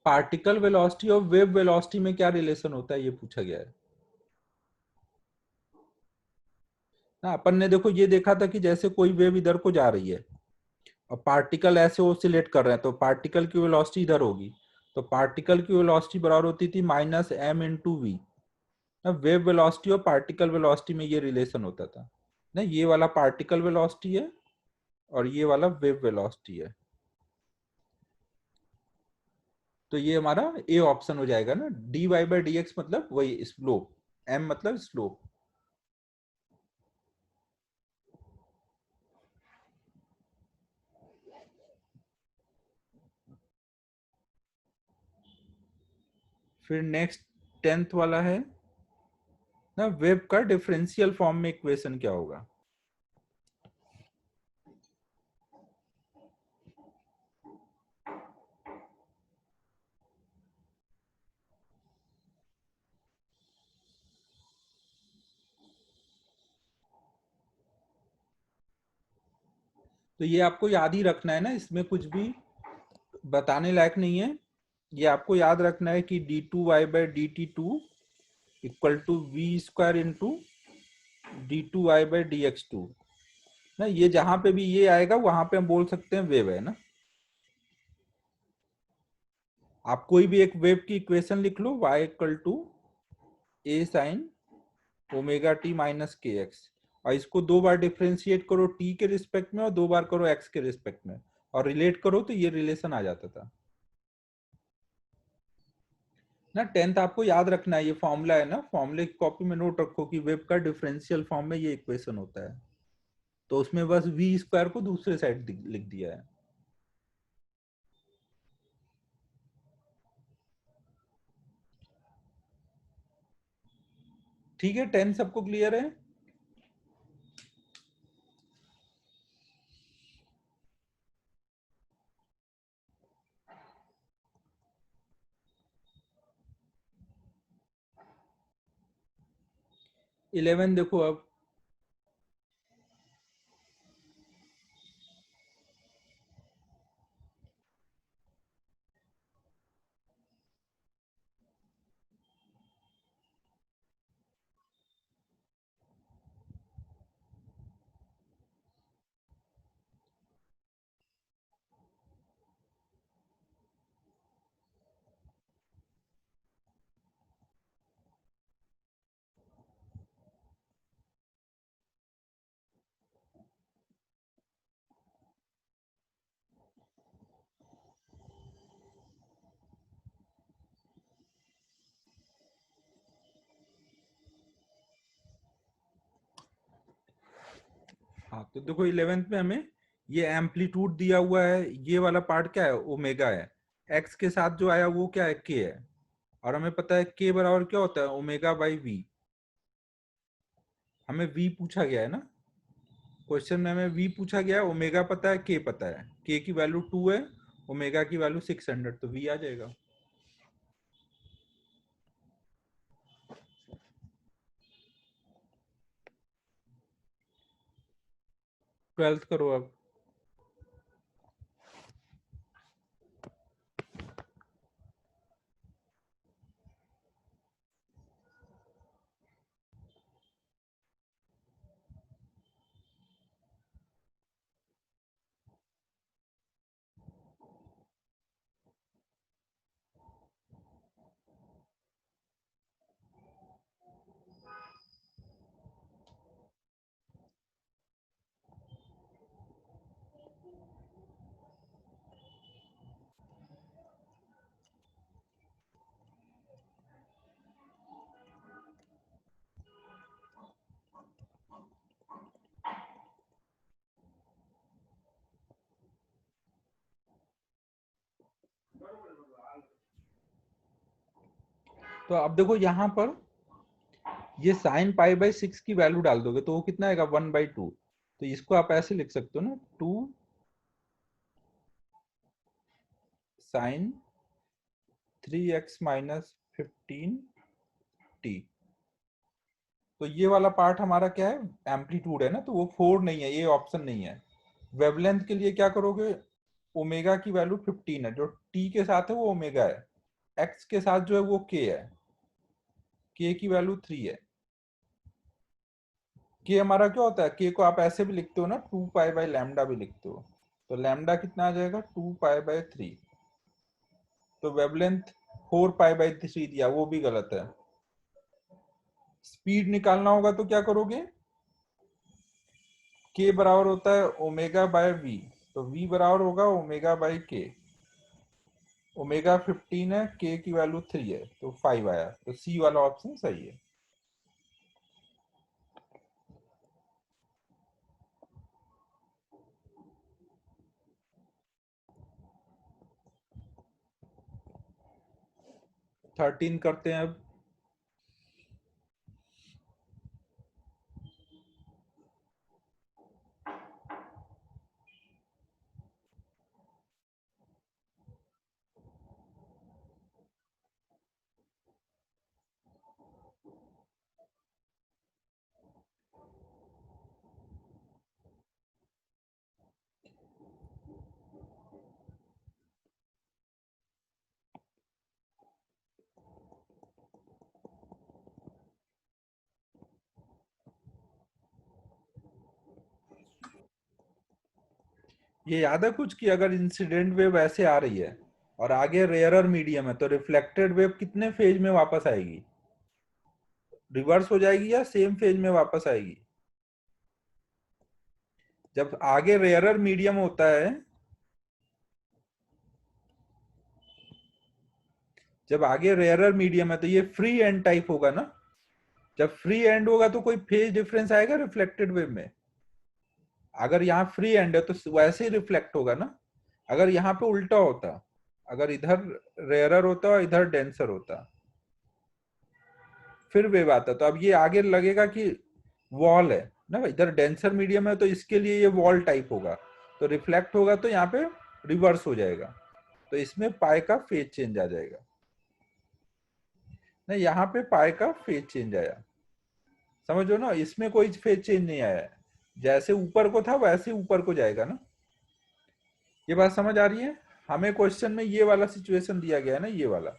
पार्टिकल वेलोसिटी और वेव वेलोसिटी में क्या रिलेशन होता है, ये पूछा गया है ना। अपन ने देखो ये देखा था कि जैसे कोई वेव इधर को जा रही है और पार्टिकल ऐसे ओसिलेट कर रहे हैं, तो पार्टिकल की वेलोसिटी इधर होगी, तो पार्टिकल की वेलोसिटी बराबर होती थी माइनस एम इंटू वी। ना वेव वेलोसिटी और पार्टिकल वेलोसिटी में ये रिलेशन होता था ना, ये वाला पार्टिकल वेलोसिटी है और ये वाला वेव वेलोसिटी है, तो ये हमारा ए ऑप्शन हो जाएगा ना। D Y by D X मतलब वही स्लोप, एम मतलब स्लोप। फिर नेक्स्ट 10th वाला है ना, वेव का डिफरेंशियल फॉर्म में इक्वेशन क्या होगा। तो ये आपको याद ही रखना है ना, इसमें कुछ भी बताने लायक नहीं है। ये आपको याद रखना है कि d2y/dt2 equal to V square into d2y/dx2 ना। ये जहां पे भी ये आएगा वहां पे हम बोल सकते हैं वेव है ना। आप कोई भी एक वेव की इक्वेशन लिख लो, y equal to A sine omega T minus K X, और इसको 2 बार डिफ्रेंशिएट करो t के रिस्पेक्ट में और 2 बार करो x के रिस्पेक्ट में, और रिलेट करो तो ये रिलेशन आ जाता था ना। 10th आपको याद रखना है, ये फॉर्मूला है ना, फॉर्मूले की कॉपी में नोट रखो कि वेव का डिफरेंशियल फॉर्म में ये इक्वेशन होता है, तो उसमें बस वी स्क्वायर को दूसरे साइड लिख दिया है। ठीक है, 10 सबको क्लियर है। 11 देखो अब, हाँ तो देखो 11th में हमें ये एम्पलीट्यूड दिया हुआ है, ये वाला पार्ट क्या है, ओमेगा है, एक्स के साथ जो आया वो क्या है, के है, और हमें पता है के बराबर क्या होता है, ओमेगा बाई वी। हमें वी पूछा गया है ना, क्वेश्चन में हमें वी पूछा गया है, ओमेगा पता है, के पता है, के की वैल्यू 2 है, ओमेगा की वैल्यू 600, तो वी आ जाएगा। 12th करो अब। तो अब देखो यहाँ पर ये साइन पाई/6 की वैल्यू डाल दोगे तो वो कितना आएगा, 1/2। तो इसको आप ऐसे लिख सकते हो ना, 2 साइन 3x माइनस 15t। तो ये वाला पार्ट हमारा क्या है, एम्पलीट्यूड है ना, तो वो 4 नहीं है, ये ऑप्शन नहीं है। वेवलेंथ के लिए क्या करोगे, ओमेगा की वैल्यू 15 है, जो टी के साथ है वो ओमेगा है, एक्स के साथ जो है वो के है, के की वैल्यू 3 है। के हमारा क्या होता है, के को आप ऐसे भी लिखते हो ना, 2 पाई बाई लैम्डा भी लिखते हो, तो लैम्डा कितना आ जाएगा 2 पाई बाई 3। तो वेवलेंथ 4 पाई बाई 3 दिया, वो भी गलत है। स्पीड निकालना होगा तो क्या करोगे, के बराबर होता है ओमेगा बाय वी, तो वी बराबर होगा ओमेगा बाय के। ओमेगा 15 है, के की वैल्यू 3 है, तो 5 आया, तो सी वाला ऑप्शन सही है। थर्टीन करते हैं अब। ये याद है कुछ कि अगर इंसिडेंट वेव ऐसे आ रही है और आगे रेयरर मीडियम है, तो रिफ्लेक्टेड वेव कितने फेज में वापस आएगी, रिवर्स हो जाएगी या सेम फेज में वापस आएगी। जब आगे रेयरर मीडियम होता है, जब आगे रेयरर मीडियम है तो ये फ्री एंड टाइप होगा ना, जब फ्री एंड होगा तो कोई फेज डिफरेंस आएगा रिफ्लेक्टेड वेव में। अगर यहाँ फ्री एंड है तो वैसे ही रिफ्लेक्ट होगा ना। अगर यहाँ पे उल्टा होता, अगर इधर रेयरर होता और इधर डेंसर होता, फिर वेव आता, तो अब ये आगे लगेगा कि वॉल है ना, इधर डेंसर मीडियम है तो इसके लिए ये वॉल टाइप होगा, तो रिफ्लेक्ट होगा तो यहाँ पे रिवर्स हो जाएगा, तो इसमें पाई का फेज चेंज आ जाएगा ना, यहाँ पे पाई का फेज चेंज आया, समझो ना, इसमें कोई फेज चेंज नहीं आया है, जैसे ऊपर को था वैसे ऊपर को जाएगा ना। ये बात समझ आ रही है। हमें क्वेश्चन में ये वाला सिचुएशन दिया गया है ना, ये वाला।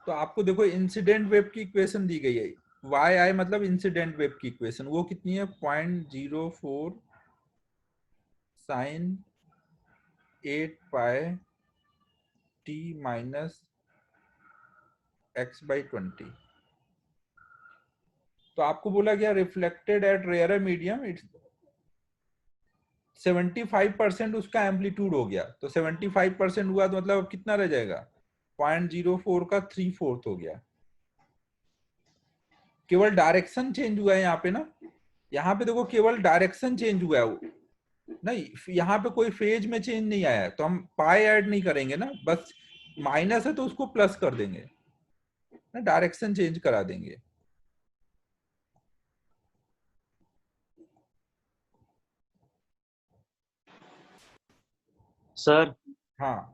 तो आपको देखो इंसिडेंट वेव की इक्वेशन दी गई है, वाई आई मतलब इंसिडेंट वेव की इक्वेशन, वो कितनी है 0.04 sine 8 pi T minus X by 20। तो आपको बोला गया reflected at rare medium, it's 75% उसका एम्पलीट्यूड हो गया, तो 75% हुआ तो मतलब कितना रह जाएगा, 0.04 का 3/4 हो गया। केवल डायरेक्शन चेंज हुआ है यहाँ पे ना, यहाँ पे देखो केवल डायरेक्शन चेंज हुआ है, नहीं यहाँ पे कोई फेज में चेंज नहीं आया है, तो हम पाई ऐड नहीं करेंगे ना, बस माइनस है तो उसको प्लस कर देंगे ना, डायरेक्शन चेंज करा देंगे। सर हाँ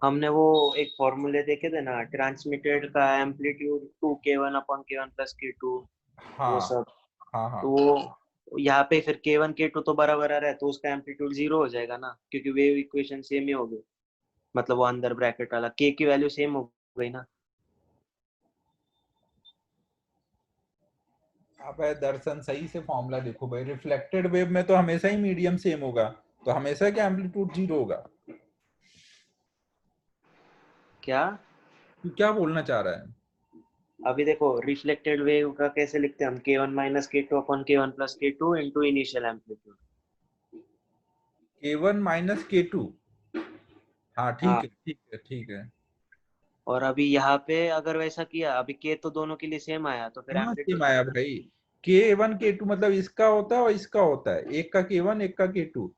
हमने वो एक फॉर्मूले देखे थे ना, ट्रांसमिटेड का एम्पलीट्यूड 2k1/k1 + k2, वो हाँ सब। हाँ हाँ। तो वो यहाँ पे फिर k1 k2 तो बराबर आ रहा है, तो उसका एम्पलीट्यूड 0 हो जाएगा ना, क्योंकि वेव इक्वेशन सेम ही होगी, मतलब वो अंदर ब्रैकेट वाला k की वैल्यू सेम हो गई ना। आप दर्शन सही से फॉर्मूला देखो भाई, रिफ्लेक्टेड वेव में तो हमेशा ही मीडियम सेम होगा, तो हमेशा क्या एम्पलीट्यूड 0 होगा। क्या? तू क्या बोलना चाह रहा है। अभी देखो रिफ्लेक्टेड वेव का कैसे लिखते हैं हम, k1 - k2/k1 + k2 into initial amplitude. k1 - k2, हाँ ठीक हाँ, है ठीक है ठीक है। और अभी यहाँ पे अगर वैसा किया, अभी k तो दोनों के लिए सेम आया, तो फिर कहाँ सेम एम्पलीट्यूड आया कितना? भाई, k1 k2 मतलब इसका होता है और इसका होता है, एक का k1 एक का k2,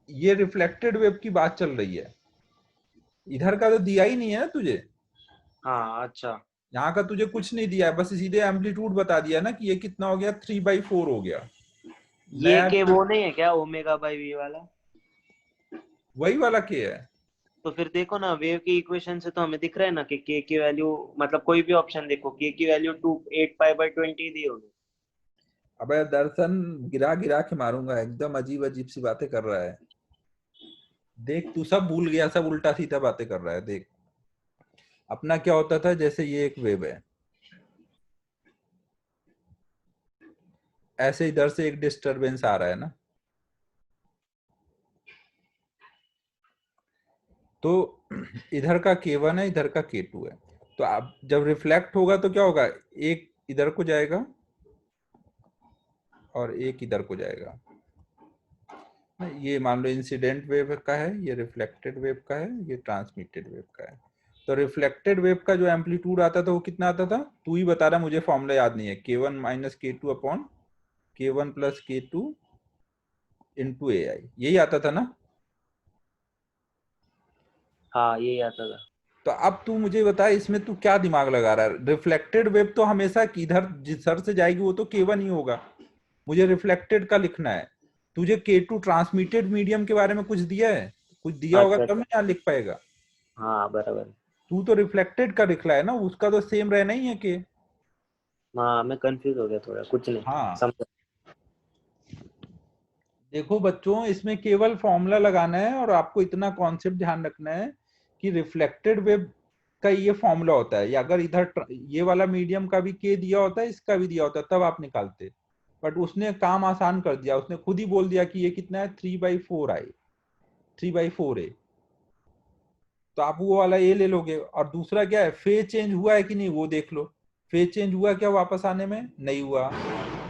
ये रिफ्लेक्टेड वेव की बात चल रही है, इधर का तो दिया ही नहीं है ना तुझे, हाँ अच्छा। यहाँ का तुझे कुछ नहीं दिया है, बस सीधे एम्पलीट्यूड बता दिया ना कि ये कितना हो गया, 3/4 हो गया। ये मैं के अभी वो नहीं है क्या, ओमेगा बाई वी वाला? वही वाला के है। तो फिर देखो ना, वेव की इक्वेशन से तो हमें दिख रहा है ना कि के की वैल्यू, मतलब कोई भी ऑप्शन देखो, के की वैल्यू 8 पाई/20 दी होगी। अबे दर्शन, गिरा गिरा के मारूंगा, एकदम अजीब अजीब सी बातें कर रहा है। देख तू सब भूल गया, सब उल्टा सीधा बातें कर रहा है। देख अपना क्या होता था, जैसे ये एक वेव है, ऐसे इधर से एक डिस्टरबेंस आ रहा है ना, तो इधर का K1 है, इधर का K2 है। तो अब जब रिफ्लेक्ट होगा तो क्या होगा, एक इधर को जाएगा और एक इधर को जाएगा। ये मान लो इंसिडेंट वेव का है, ये रिफ्लेक्टेड वेव का है, ये ट्रांसमिटेड वेव का है। तो रिफ्लेक्टेड वेव का जो एम्पलीट्यूड आता था वो कितना आता था, तू ही बता रहा, मुझे फॉर्मूला याद नहीं है। K1 minus K2 upon K1 plus K2 into AI, यही आता था ना। हाँ यही आता था। तो अब तू मुझे बता, इसमें तू क्या दिमाग लगा रहा है। रिफ्लेक्टेड वेव तो हमेशा किधर जिस सर से जाएगी वो तो K1 ही होगा, मुझे रिफ्लेक्टेड का लिखना है। तुझे K2 ट्रांसमिटेड मीडियम के बारे में कुछ दिया है, कुछ दिया होगा अच्छा तब अच्छा। ना यहाँ लिख पाएगा। हाँ बराबर। तू तो रिफ्लेक्टेड का लिख रहा है ना, उसका तो सेम रहना ही है के। हाँ मैं कंफ्यूज हो गया थोड़ा, कुछ नहीं हाँ समझ। देखो बच्चों, इसमें केवल फॉर्मूला लगाना है और आपको इतना कॉन्सेप्ट ध्यान रखना है कि रिफ्लेक्टेड वेव का ये फॉर्मूला होता है, या अगर इधर ये वाला मीडियम का भी के दिया होता है, इसका भी दिया होता है, तब आप निकालते। बट उसने काम आसान कर दिया, उसने खुद ही बोल दिया कि ये कितना है, 3/4 आई, 3/4 ए। तो आप वो वाला ए ले लोगे। और दूसरा क्या है, फेज चेंज हुआ है कि नहीं वो देख लो। फेज चेंज हुआ क्या वापस आने में, नहीं हुआ।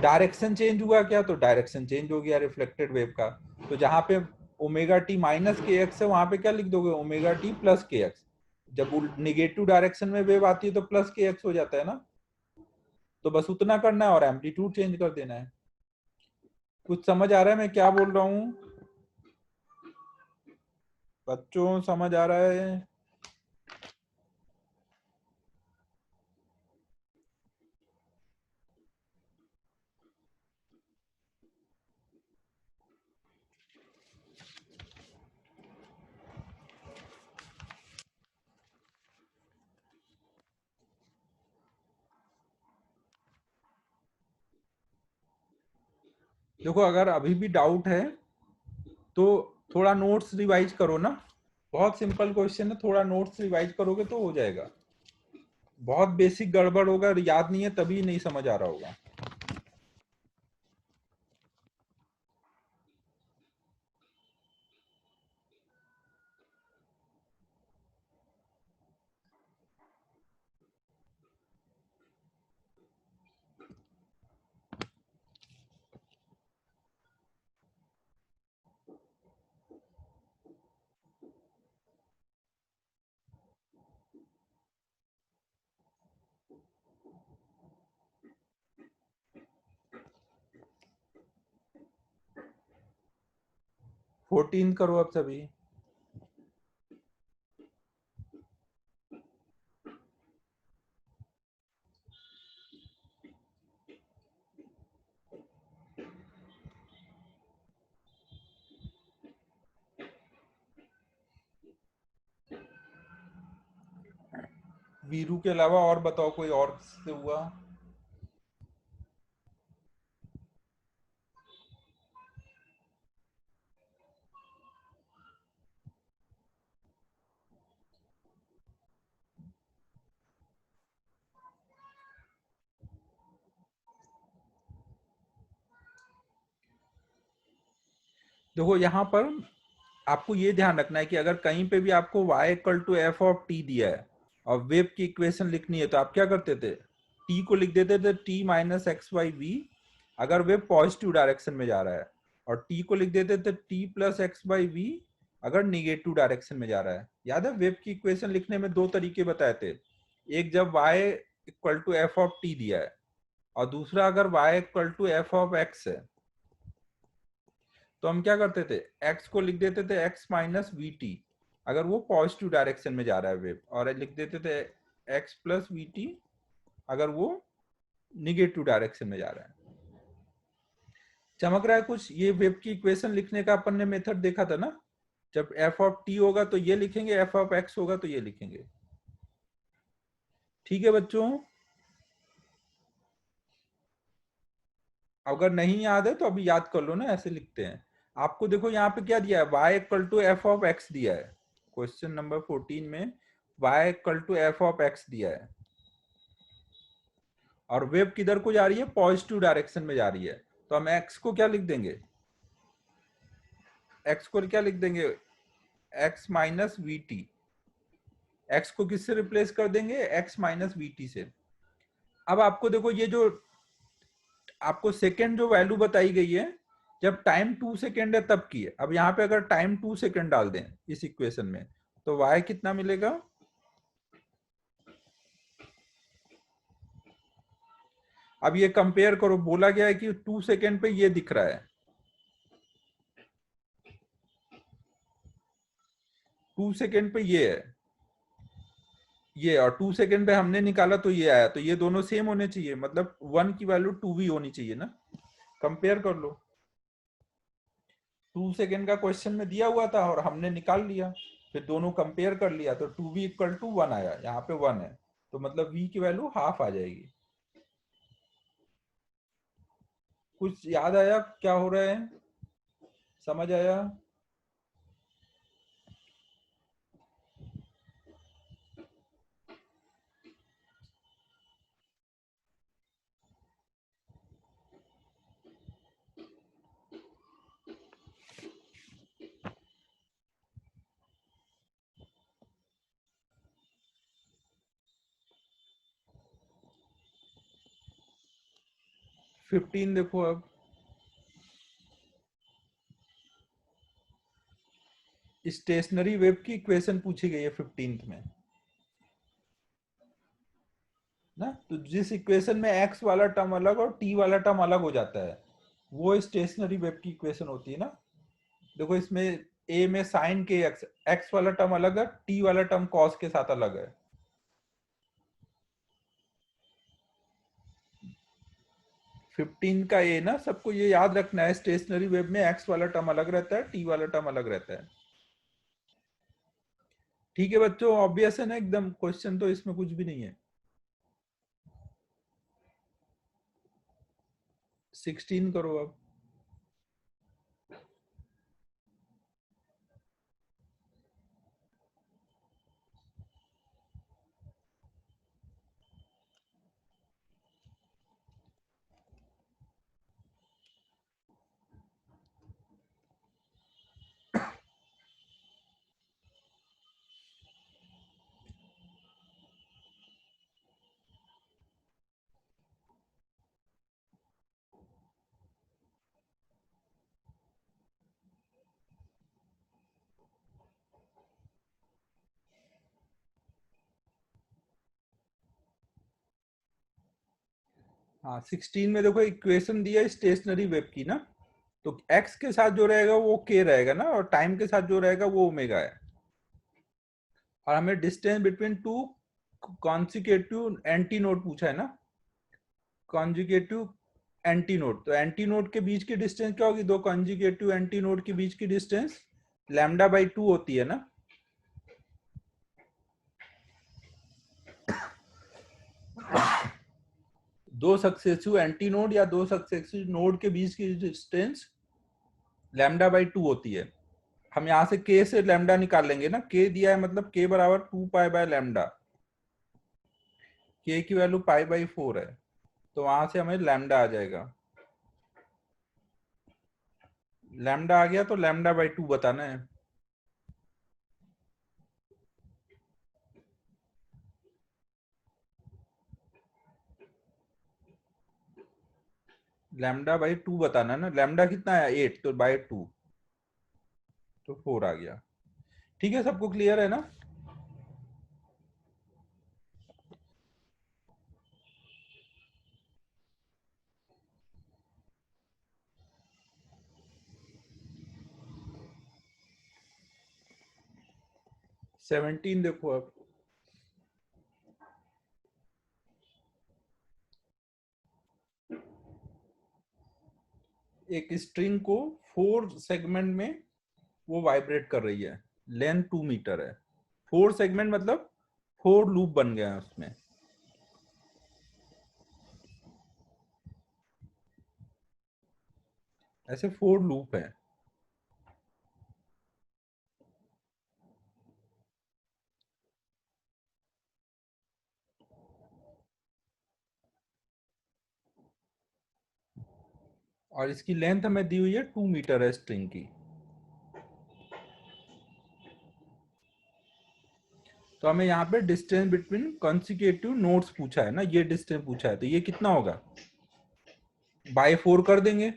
डायरेक्शन चेंज हुआ क्या, तो डायरेक्शन चेंज हो गया रिफ्लेक्टेड वेव का। तो जहां पे omega T minus K x है, वहां पे क्या लिख दोगे, ओमेगा टी प्लस के एक्स। जब निगेटिव डायरेक्शन में वेव आती है तो प्लस के एक्स हो जाता है ना। तो बस उतना करना है और एम्पलीट्यूड चेंज कर देना है। कुछ समझ आ रहा है मैं क्या बोल रहा हूँ बच्चों, समझ आ रहा है। देखो अगर अभी भी डाउट है तो थोड़ा नोट्स रिवाइज करो ना, बहुत सिंपल क्वेश्चन है, थोड़ा नोट्स रिवाइज करोगे तो हो जाएगा। बहुत बेसिक गड़बड़ होगा, याद नहीं है तभी नहीं समझ आ रहा होगा। फोर्टीन करो अब सभी। वीरू के अलावा और बताओ कोई और से हुआ। देखो यहाँ पर आपको ये ध्यान रखना है कि अगर कहीं पे भी आपको y equal to F of T दिया है और वेव की इक्वेशन लिखनी है, तो आप क्या करते थे, t को लिख देते थे t minus X by V, अगर वेव पॉजिटिव डायरेक्शन में जा रहा है, और t को लिख देते थे t plus X by V अगर निगेटिव डायरेक्शन में जा रहा है। याद है वेव की इक्वेशन लिखने में दो तरीके बताए थे, एक जब y equal to F of T दिया है, और दूसरा अगर y equal to F of X है, तो हम क्या करते थे, x को लिख देते थे x माइनस वी टी अगर वो पॉजिटिव डायरेक्शन में जा रहा है वेव, और लिख देते थे x प्लस वी टी अगर वो निगेटिव डायरेक्शन में जा रहा है। चमक रहा है कुछ, ये वेव की इक्वेशन लिखने का अपन ने मेथड देखा था ना, जब एफ ऑफ टी होगा तो ये लिखेंगे, एफ ऑफ एक्स होगा तो ये लिखेंगे। ठीक है बच्चों, अगर नहीं याद है तो अभी याद कर लो ना, ऐसे लिखते हैं। आपको देखो यहाँ पे क्या दिया है, y equal to F of X दिया है क्वेश्चन नंबर 14 में, y equal to F of X दिया है, और वेव किधर को जा रही है, पॉजिटिव डायरेक्शन में जा रही है। तो हम x को क्या लिख देंगे, x को क्या लिख देंगे, x minus we T. X को किससे रिप्लेस कर देंगे, x माइनस वी टी से। अब आपको देखो ये जो आपको सेकेंड जो वैल्यू बताई गई है, जब टाइम 2 सेकेंड है तब की है। अब यहाँ पे अगर टाइम 2 सेकेंड डाल दें इस इक्वेशन में, तो y कितना मिलेगा, अब ये कंपेयर करो, बोला गया है कि 2 सेकेंड पे ये दिख रहा है, 2 सेकेंड पे ये है, ये, और 2 सेकेंड पे हमने निकाला तो ये आया, तो ये दोनों सेम होने चाहिए, मतलब 1 की वैल्यू 2 भी होनी चाहिए ना। कंपेयर कर लो, 2 सेकेंड का क्वेश्चन में दिया हुआ था और हमने निकाल लिया, फिर दोनों कंपेयर कर लिया तो 2v इक्वल टू 1 आया, यहाँ पे 1 है, तो मतलब v की वैल्यू हाफ आ जाएगी। कुछ याद आया क्या हो रहा है, समझ आया? फिफ्टीन देखो, अब स्टेशनरी वेव की इक्वेशन पूछी गई है 15th में ना, तो जिस इक्वेशन में x वाला टर्म अलग और t वाला टर्म अलग हो जाता है, वो स्टेशनरी वेव की इक्वेशन होती है ना। देखो इसमें a में साइन के x, x वाला टर्म अलग है, t वाला टर्म कॉस के साथ अलग है। फिफ्टीन का ए ना, सबको ये याद रखना है, स्टेशनरी वेव में एक्स वाला टर्म अलग रहता है, टी वाला टर्म अलग रहता है। ठीक है बच्चों, ऑब्वियस है ना एकदम, क्वेश्चन तो इसमें कुछ भी नहीं है। 16 करो अब। हाँ 16 में देखो इक्वेशन दिया है स्टेशनरी वेव की ना, तो x के साथ जो रहेगा वो k रहेगा ना, और टाइम के साथ जो रहेगा वो ओमेगा है, और हमें distance between two consecutive anti node पूछा है ना, कॉन्जिक्यूटिव एंटी नोड, तो एंटी नोड के बीच की डिस्टेंस क्या होगी, दो कॉन्जिक्यूटिव एंटी नोड के बीच की डिस्टेंस लैम्डा बाई 2 होती है ना। दो सक्सेसिव एंटी नोड या दो सक्सेसिव नोड के बीच की डिस्टेंस लैम्डा बाई 2 होती है। हम यहाँ से k से लैम्डा निकाल लेंगे ना, k दिया है मतलब k बराबर 2 पाई बाय लैम्डा, k की वैल्यू पाई बाई 4 है, तो वहां से हमें लैम्डा आ जाएगा, लैम्डा आ गया तो लैम्डा बाई 2 बताना है। लैम्डा बाई 2 बताना है ना, लैम्डा कितना है 8, तो बाई 2 तो 4 आ गया। ठीक है, सबको क्लियर है ना? सेवनटीन देखो अब, एक स्ट्रिंग को 4 सेगमेंट में वो वाइब्रेट कर रही है, लेंथ 2 मीटर है, 4 सेगमेंट मतलब 4 लूप बन गया है उसमें। ऐसे 4 लूप है। और इसकी लेंथ हमें दी हुई है 2 मीटर है स्ट्रिंग की। तो हमें यहाँ पे डिस्टेंस बिटवीन कॉन्सिक्यूटिव नोड्स पूछा है ना, ये डिस्टेंस पूछा है, तो ये कितना होगा, बाय 4 कर देंगे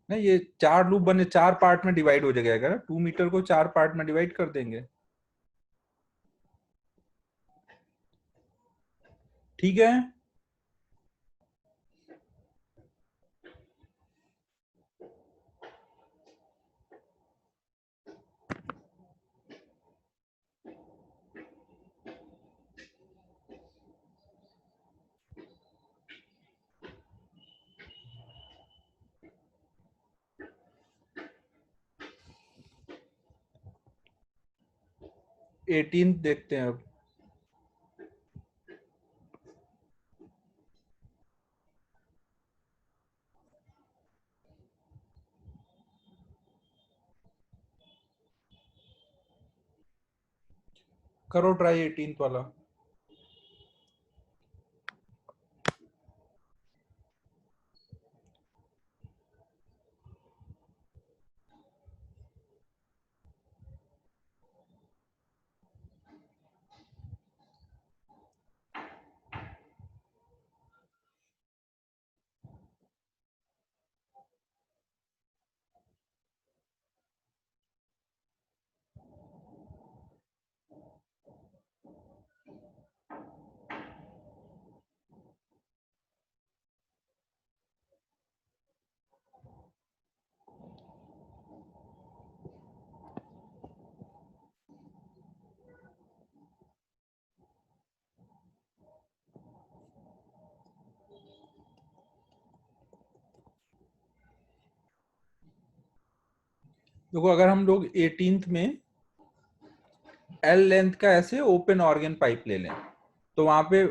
ना। ये 4 लूप बने, 4 पार्ट में डिवाइड हो जाएगा ना, 2 मीटर को 4 पार्ट में डिवाइड कर देंगे। ठीक है। एटीन देखते हैं अब। करो ट्राई 18 वाला। देखो अगर हम लोग 18th में एल लेंथ का ऐसे ओपन ऑर्गन पाइप ले लें, तो वहां पे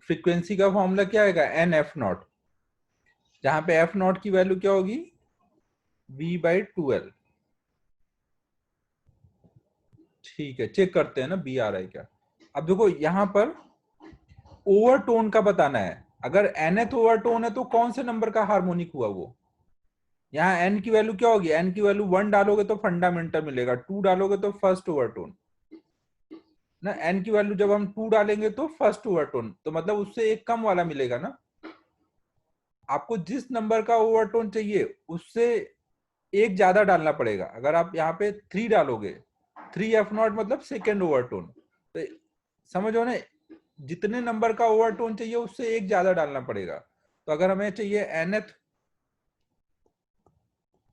फ्रीक्वेंसी का फॉर्मूला क्या आएगा, एन एफ नॉट, जहां पे एफ नॉट की वैल्यू क्या होगी, V/2L। ठीक है, चेक करते हैं ना बी आ रहा है क्या। अब देखो यहाँ पर ओवरटोन का बताना है। अगर nth ओवरटोन है तो कौन से नंबर का हार्मोनिक हुआ वो, यहाँ n की वैल्यू क्या होगी, n की वैल्यू 1 डालोगे तो फंडामेंटल मिलेगा, 2 डालोगे तो फर्स्ट ओवरटोन ना। n की वैल्यू जब हम 2 डालेंगे तो फर्स्ट ओवरटोन, तो मतलब उससे एक कम वाला मिलेगा ना। आपको जिस नंबर का ओवरटोन चाहिए उससे एक ज्यादा डालना पड़ेगा। अगर आप यहाँ पे 3 डालोगे, 3F0 मतलब सेकेंड ओवरटोन, तो समझो ना, जितने नंबर का ओवरटोन चाहिए उससे एक ज्यादा डालना पड़ेगा। तो अगर हमें चाहिए nth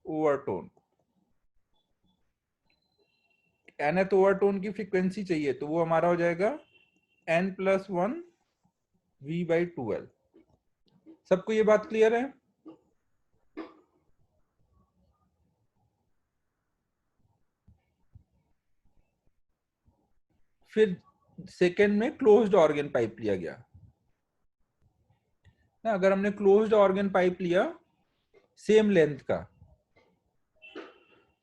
ओवरटोन, nth ओवरटोन की फ्रीक्वेंसी चाहिए, तो वो हमारा हो जाएगा n+1 V/2L। सबको ये बात क्लियर है। फिर सेकेंड में क्लोज्ड ऑर्गन पाइप लिया गया ना। अगर हमने क्लोज्ड ऑर्गन पाइप लिया सेम लेंथ का,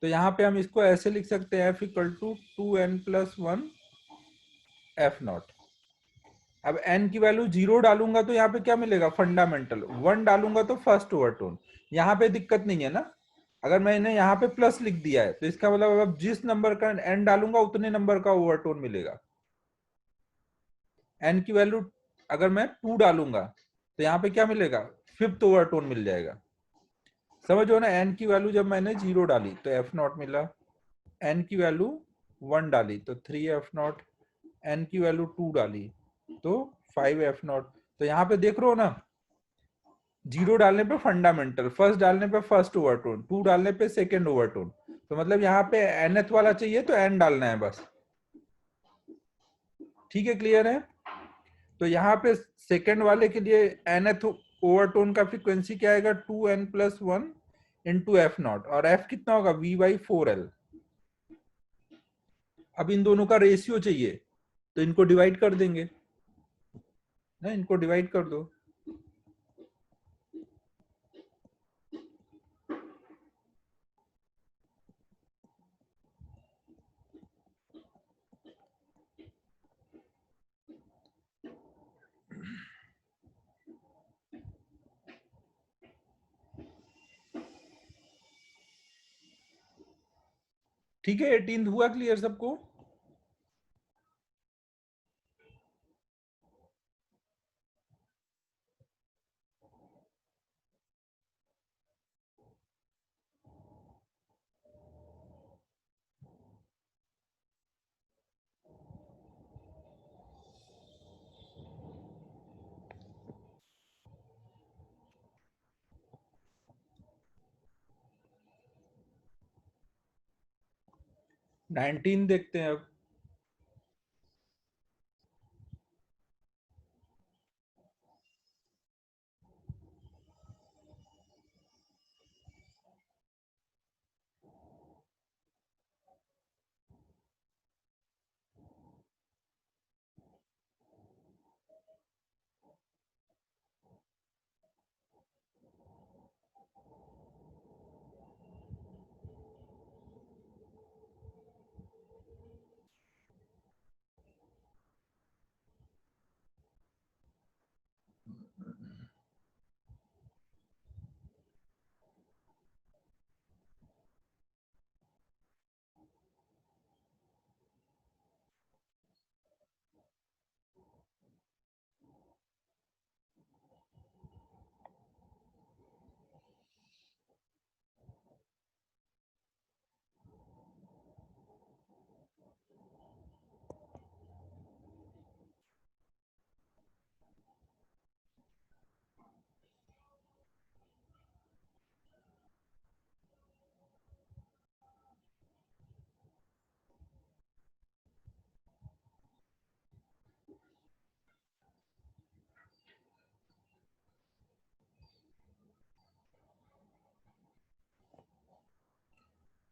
तो यहाँ पे हम इसको ऐसे लिख सकते हैं F=2n+1 F0। अब n की वैल्यू 0 डालूंगा तो यहाँ पे क्या मिलेगा, फंडामेंटल। 1 डालूंगा तो फर्स्ट ओवरटोन। यहाँ पे दिक्कत नहीं है ना। अगर मैंने यहाँ पे प्लस लिख दिया है तो इसका मतलब अब जिस नंबर का n डालूंगा उतने नंबर का ओवरटोन मिलेगा। n की वैल्यू अगर मैं 2 डालूंगा तो यहाँ पे क्या मिलेगा, फिफ्थ ओवरटोन मिल जाएगा। समझो ना, n की वैल्यू जब मैंने 0 डाली तो F0 मिला, n की वैल्यू 1 डाली तो 3F0, n की वैल्यू 2 डाली तो 5F0। तो यहाँ पे देख रहे हो ना, 0 डालने पे फंडामेंटल, फर्स्ट डालने पे फर्स्ट ओवरटोन, 2 डालने पे सेकेंड ओवरटोन। तो मतलब यहाँ पे nth वाला चाहिए तो n डालना है बस। ठीक है, क्लियर है। तो यहाँ पे सेकेंड वाले के लिए nth ओवरटोन का फ्रीक्वेंसी क्या आएगा, 2n+1 इंटू एफ नॉट, और एफ कितना होगा V/4L। अब इन दोनों का रेशियो चाहिए तो इनको डिवाइड कर देंगे ना, इनको डिवाइड कर दो। ठीक है, 18 हुआ क्लियर सबको? नाइनटीन देखते हैं अब।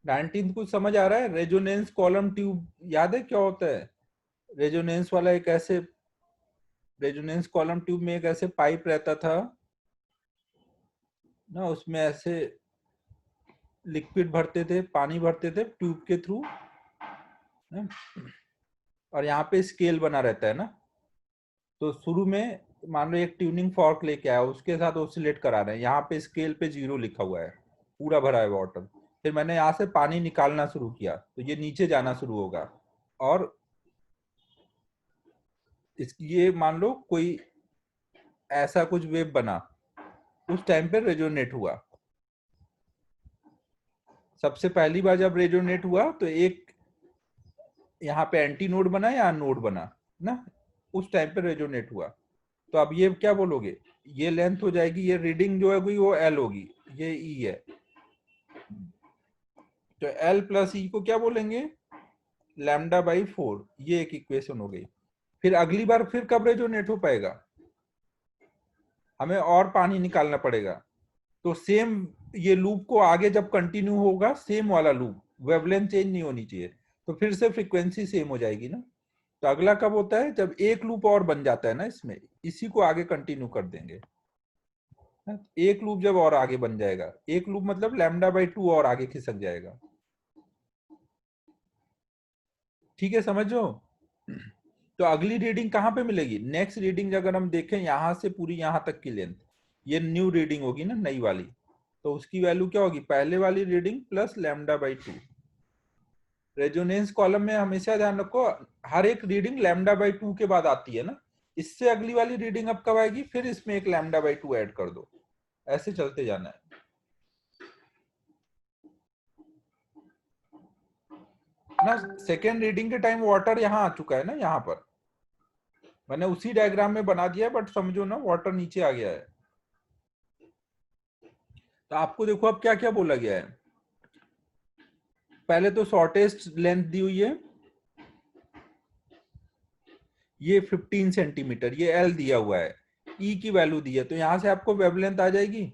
नाइनटीन कुछ समझ आ रहा है? रेजोनेंस कॉलम ट्यूब याद है क्या होता है? रेजोनेंस वाला एक ऐसे, रेजोनेंस कॉलम ट्यूब में एक ऐसे पाइप रहता था ना, उसमें ऐसे लिक्विड भरते थे, पानी भरते थे ट्यूब के थ्रू, और यहाँ पे स्केल बना रहता है ना। तो शुरू में मान लो एक ट्यूनिंग फॉर्क लेके आया, उसके साथ ऑसिलेट करा रहे हैं, यहाँ पे स्केल पे 0 लिखा हुआ है, पूरा भरा है वाटर। फिर मैंने यहाँ से पानी निकालना शुरू किया तो ये नीचे जाना शुरू होगा, और ये मान लो कोई ऐसा कुछ वेव बना, उस टाइम पे रेजोनेट हुआ। सबसे पहली बार जब रेजोनेट हुआ तो एक यहाँ पे एंटी नोड बना या नोड बना ना, उस टाइम पे रेजोनेट हुआ। तो अब ये क्या बोलोगे, ये लेंथ हो जाएगी, ये रीडिंग जो है वो एल होगी, ये ई है, तो एल प्लस ई को क्या बोलेंगे, λ/4। ये एक इक्वेशन हो गई। फिर अगली बार फिर कब रेजोनेट हो पाएगा, हमें और पानी निकालना पड़ेगा। तो सेम ये लूप को आगे जब कंटिन्यू होगा, सेम वाला लूप, वेवलेंथ चेंज नहीं होनी चाहिए, तो फिर से फ्रीक्वेंसी सेम हो जाएगी ना। तो अगला कब होता है, जब एक लूप और बन जाता है ना इसमें, इसी को आगे कंटिन्यू कर देंगे। एक लूप जब और आगे बन जाएगा, एक लूप मतलब λ/2 और आगे खिसक जाएगा। ठीक है, समझो? तो अगली रीडिंग कहाँ पे मिलेगी, नेक्स्ट रीडिंग अगर हम देखें यहां से पूरी यहां तक की लेंथ, ये न्यू रीडिंग होगी ना, नई वाली, तो उसकी वैल्यू क्या होगी, पहले वाली रीडिंग प्लस λ/2। रेजोनेंस कॉलम में हमेशा ध्यान रखो, हर एक रीडिंग λ/2 के बाद आती है ना, इससे अगली वाली रीडिंग अब कब आएगी, फिर इसमें एक λ/2 ऐड कर दो, ऐसे चलते जाना है ना। सेकेंड रीडिंग के टाइम वाटर यहाँ आ चुका है ना, यहाँ पर मैंने उसी डायग्राम में बना दिया, बट समझो ना वाटर नीचे आ गया है। तो आपको देखो अब क्या क्या बोला गया है, पहले तो शॉर्टेस्ट लेंथ दी हुई है, ये 15 सेंटीमीटर, ये एल दिया हुआ है, ई की वैल्यू दी है, तो यहां से आपको वेवलेंथ आ जाएगी।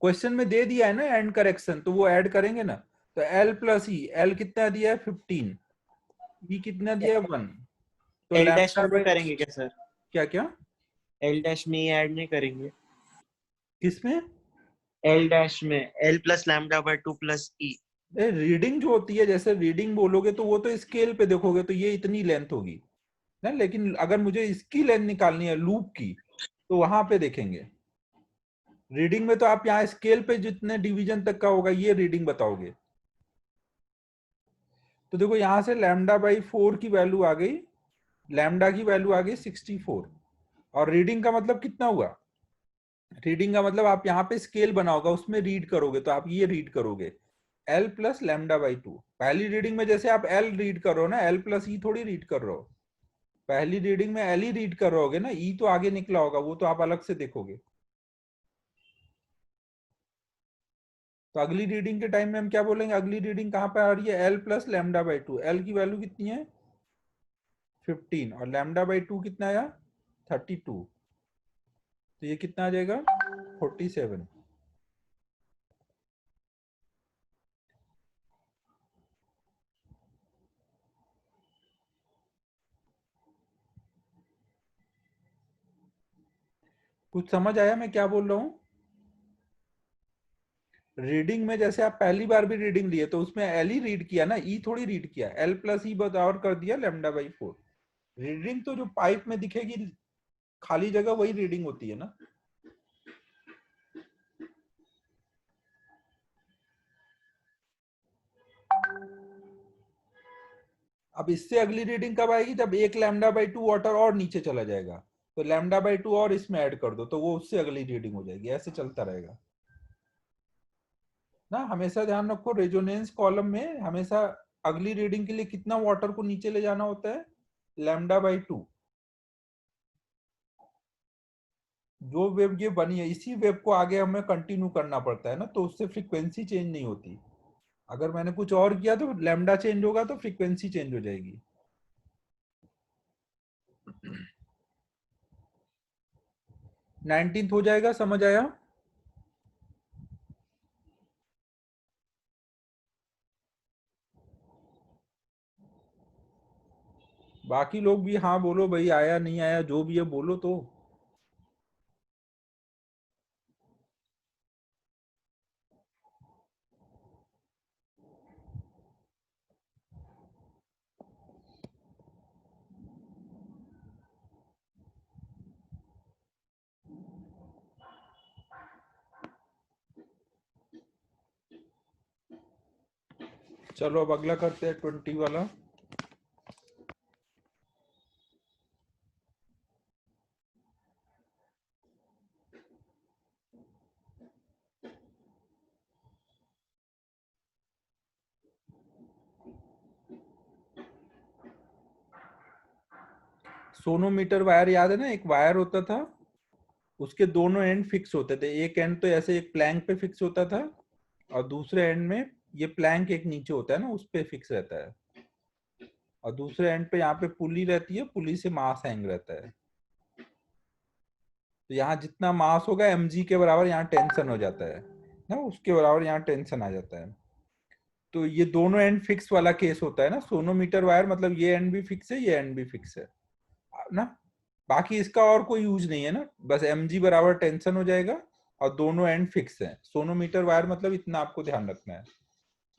क्वेश्चन में दे दिया है ना एंड करेक्शन, तो वो ऐड करेंगे ना। तो एल प्लस ई, एल कितना दिया है 15, ई कितना दिया है 1, तो एल डैश लैम्डा में नहीं बाई करेंगे क्या सर? क्या क्या एल डैश में ये ऐड नहीं करेंगे? किसमें? एल डैश में L plus lambda by 2 plus E. Reading जो होती है, जैसे रीडिंग बोलोगे तो वो तो स्केल पे देखोगे तो ये इतनी लेंथ होगी ना, लेकिन अगर मुझे इसकी लेंथ निकालनी है लूप की, तो वहां पे देखेंगे। रीडिंग में तो आप यहाँ स्केल पे जितने डिवीजन तक का होगा ये रीडिंग बताओगे। तो देखो यहां से लैम्डा बाई 4 की वैल्यू आ गई, लैम्डा की वैल्यू आ गई 64, और रीडिंग का मतलब कितना हुआ? रीडिंग का मतलब आप यहाँ पे स्केल बनाओगे उसमें रीड करोगे, तो आप ये रीड करोगे एल प्लस लैम्डा बाई 2। पहली रीडिंग में जैसे आप एल रीड कर रहे हो ना, एल प्लस ई थोड़ी रीड कर रहे हो। पहली रीडिंग में एल ही रीड कर रहोगे ना, ई तो आगे निकला होगा, वो तो आप अलग से देखोगे। तो अगली रीडिंग के टाइम में हम क्या बोलेंगे? अगली रीडिंग कहाँ पे आ रही है? L plus lambda by 2। L की वैल्यू कितनी है 15, और लैम्डा बाई 2 कितना आया 32, तो ये कितना आ जाएगा 47। कुछ समझ आया मैं क्या बोल रहा हूँ? रीडिंग में जैसे आप पहली बार भी रीडिंग लिए तो उसमें एल ही रीड किया ना, ई थोड़ी रीड किया। एल प्लस ई बराबर कर दिया लैम्डा बाई 4। रीडिंग तो जो पाइप में दिखेगी खाली जगह वही रीडिंग होती है ना। अब इससे अगली रीडिंग कब आएगी? जब एक लैम्डा बाई 2 वाटर और नीचे चला जाएगा, तो लैम्डा बाई 2 और इसमें ऐड कर दो, तो वो उससे अगली रीडिंग हो जाएगी। ऐसे चलता रहेगा ना। हमेशा ध्यान रखो रेजोनेंस कॉलम में हमेशा अगली रीडिंग के लिए कितना वाटर को नीचे ले जाना होता है? Lambda by 2। जो वेव ये बनी है इसी वेव को आगे हमें कंटिन्यू करना पड़ता है ना, तो उससे फ्रीक्वेंसी चेंज नहीं होती। अगर मैंने कुछ और किया तो लैम्डा चेंज होगा तो फ्रीक्वेंसी चेंज हो जाएगी। 19th हो जाएगा, समझ आया? बाकी लोग भी हाँ बोलो भाई, आया नहीं आया जो भी है बोलो तो। चलो अब अगला करते हैं 20 वाला। सोनोमीटर वायर याद है ना? एक वायर होता था, उसके दोनों एंड फिक्स होते थे। एक एंड तो ऐसे एक प्लैंक पे फिक्स होता था, और दूसरे एंड में ये प्लैंक एक नीचे होता है ना, उस पे फिक्स रहता है। और दूसरे एंड पे यहाँ पे पुली रहती है, पुली से मास हैंग रहता है। तो यहाँ जितना मास होगा mg के बराबर यहाँ टेंशन हो जाता है ना, उसके बराबर यहाँ टेंशन आ जाता है। तो ये दोनों एंड फिक्स वाला केस होता है ना सोनोमीटर वायर, मतलब ये एंड भी फिक्स है, ये एंड भी फिक्स है ना। बाकी इसका और कोई यूज नहीं है ना, बस mg बराबर टेंशन हो जाएगा और दोनों एंड फिक्स है। सोनोमीटर वायर मतलब इतना आपको ध्यान रखना है।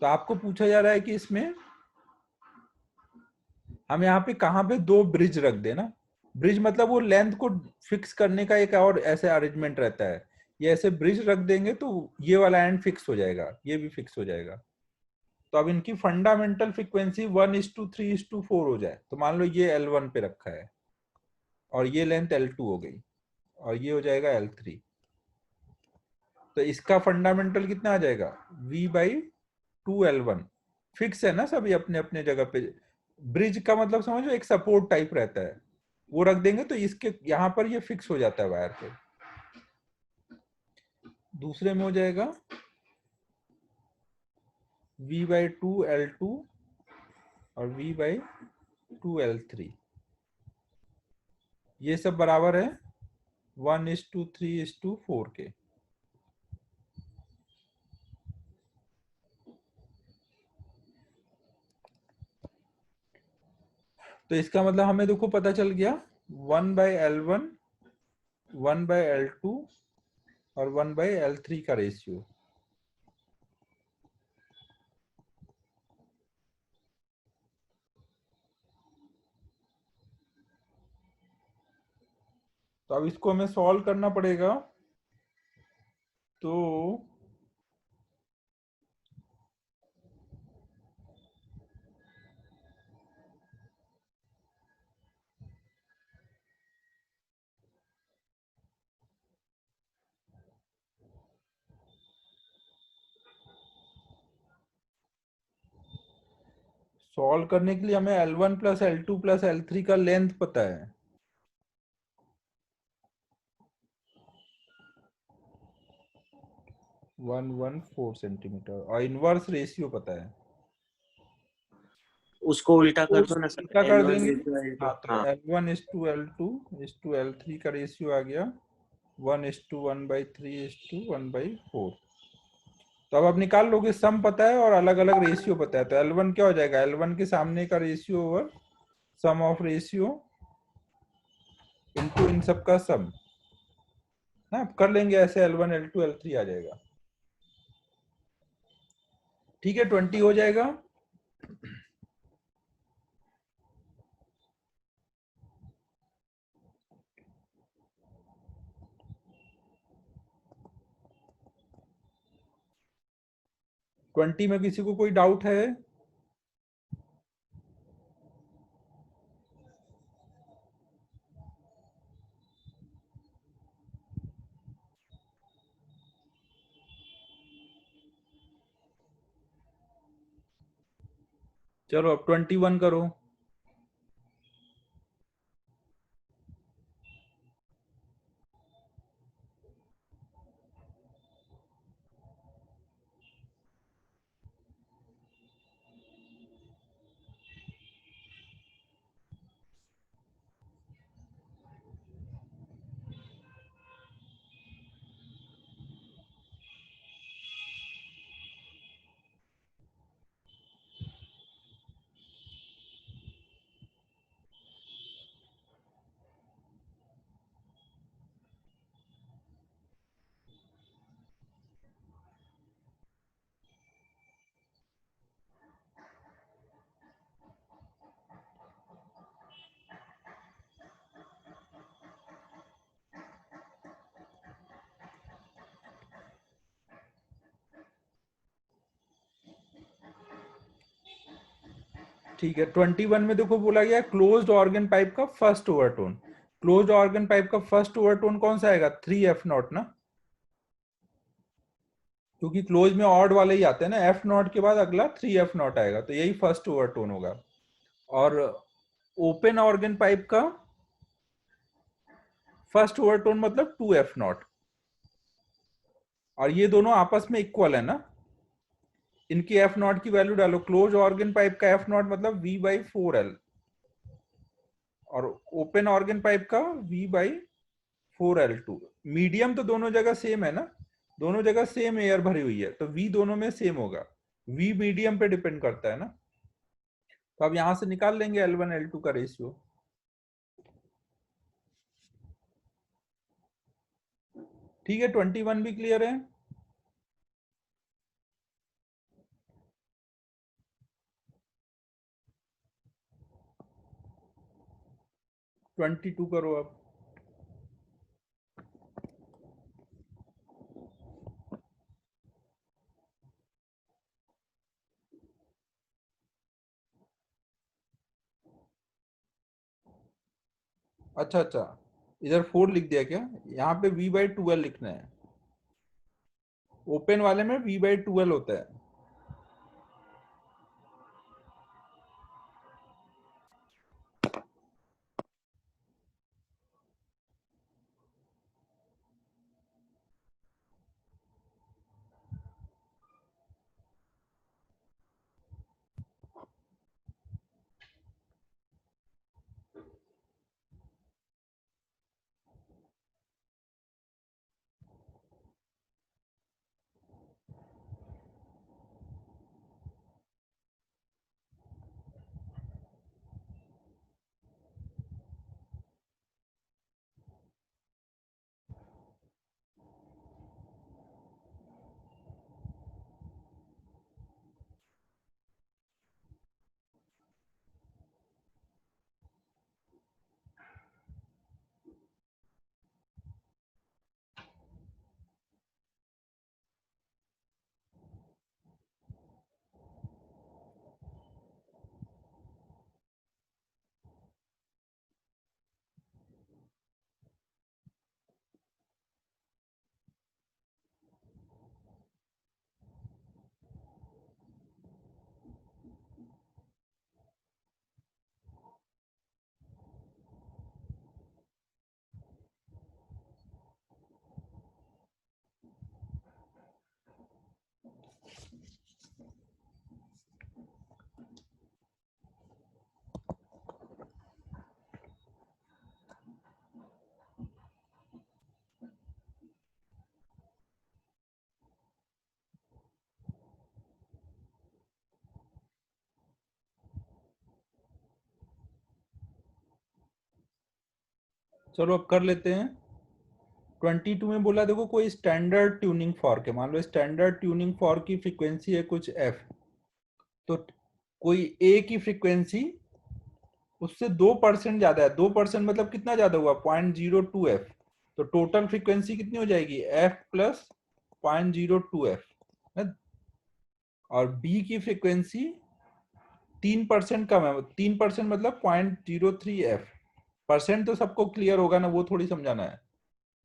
तो आपको पूछा जा रहा है कि इसमें हम यहाँ पे कहाँ पे दो ब्रिज रख देना। ब्रिज मतलब वो लेंथ को फिक्स करने का एक और ऐसे अरेंजमेंट रहता है। ये ऐसे ब्रिज रख देंगे तो ये वाला एंड फिक्स हो जाएगा, ये भी फिक्स हो जाएगा। तो अब इनकी फंडामेंटल फ्रीक्वेंसी 1:3:4 हो जाए, तो मान लो ये L1 पे रखा है और ये लेंथ L2 हो गई और ये हो जाएगा L3। तो इसका फंडामेंटल कितना आ जाएगा? V/2L1। फिक्स है ना सभी अपने अपने जगह पे। ब्रिज का मतलब समझो एक सपोर्ट टाइप रहता है, वो रख देंगे तो इसके यहाँ पर ये फिक्स हो जाता है वायर पे। दूसरे में हो जाएगा V/2L2 और V/2L3। ये सब बराबर है 1:3:4 के। तो इसका मतलब हमें देखो पता चल गया 1/L1 1/L2 और 1/L3 का रेशियो। तो अब इसको हमें सॉल्व करना पड़ेगा। तो सॉल्व करने के लिए हमें L1 plus L2 plus L3 का लेंथ पता है। 114 सेंटीमीटर और इनवर्स रेशियो पता है। उसको उल्टा तो कर दो ना उल्टा सर, कर L1 देंगे। into L2। हाँ, तो हाँ, L1:L2:L3 का रेशियो आ गया 1:1/3:1/4। तो अब आप निकाल लोगे, सम पता है और अलग अलग रेशियो पता है। तो L1 क्या हो जाएगा, L1 के सामने का ratio over sum of ratio into इन सब का सम ना। आप कर लेंगे ऐसे, L1 L2 L3 आ जाएगा। ठीक है, 20 हो जाएगा। ट्वेंटी में किसी को कोई डाउट है? चलो अब 21 करो। ठीक है, 21 में देखो बोला गया क्लोज्ड ऑर्गन पाइप का first overtone. Closed organ pipe का फर्स्ट ओवरटोन कौन सा आएगा, 3F0 ना, क्योंकि क्लोज में ऑड वाले ही आते हैं ना। F0 के बाद अगला 3F0 आएगा, तो यही फर्स्ट ओवरटोन होगा। और ओपन ऑर्गन पाइप का फर्स्ट ओवरटोन मतलब 2F0। और ये दोनों आपस में इक्वल है ना, इनकी F0 की वैल्यू डालो। क्लोज ऑर्गन पाइप का F0 मतलब V/4L और ओपन ऑर्गन पाइप का V/4L2। मीडियम तो दोनों जगह सेम है ना, दोनों जगह सेम एयर भरी हुई है, तो V दोनों में सेम होगा। V मीडियम पे डिपेंड करता है ना। तो अब यहां से निकाल लेंगे L1 L2 का रेशियो। ठीक है, 21 भी क्लियर है। 22 करो अब। अच्छा अच्छा, इधर 4 लिख दिया क्या, यहाँ पे V/2L लिखना है। ओपन वाले में V/2L होता है। चलो अब कर लेते हैं। 22 में बोला देखो कोई स्टैंडर्ड ट्यूनिंग फॉर्क है, मान लो स्टैंडर्ड ट्यूनिंग फॉर्क की फ्रीक्वेंसी है कुछ एफ, तो कोई ए की फ्रीक्वेंसी उससे 2% ज्यादा है। 2% मतलब कितना ज्यादा हुआ, 0.02 एफ। तो टोटल फ्रीक्वेंसी कितनी हो जाएगी, एफ प्लस 0.02 एफ। और बी की फ्रीक्वेंसी 3% कम है, 3% मतलब 0.03 एफ। परसेंट तो सबको क्लियर होगा ना, वो थोड़ी समझाना है।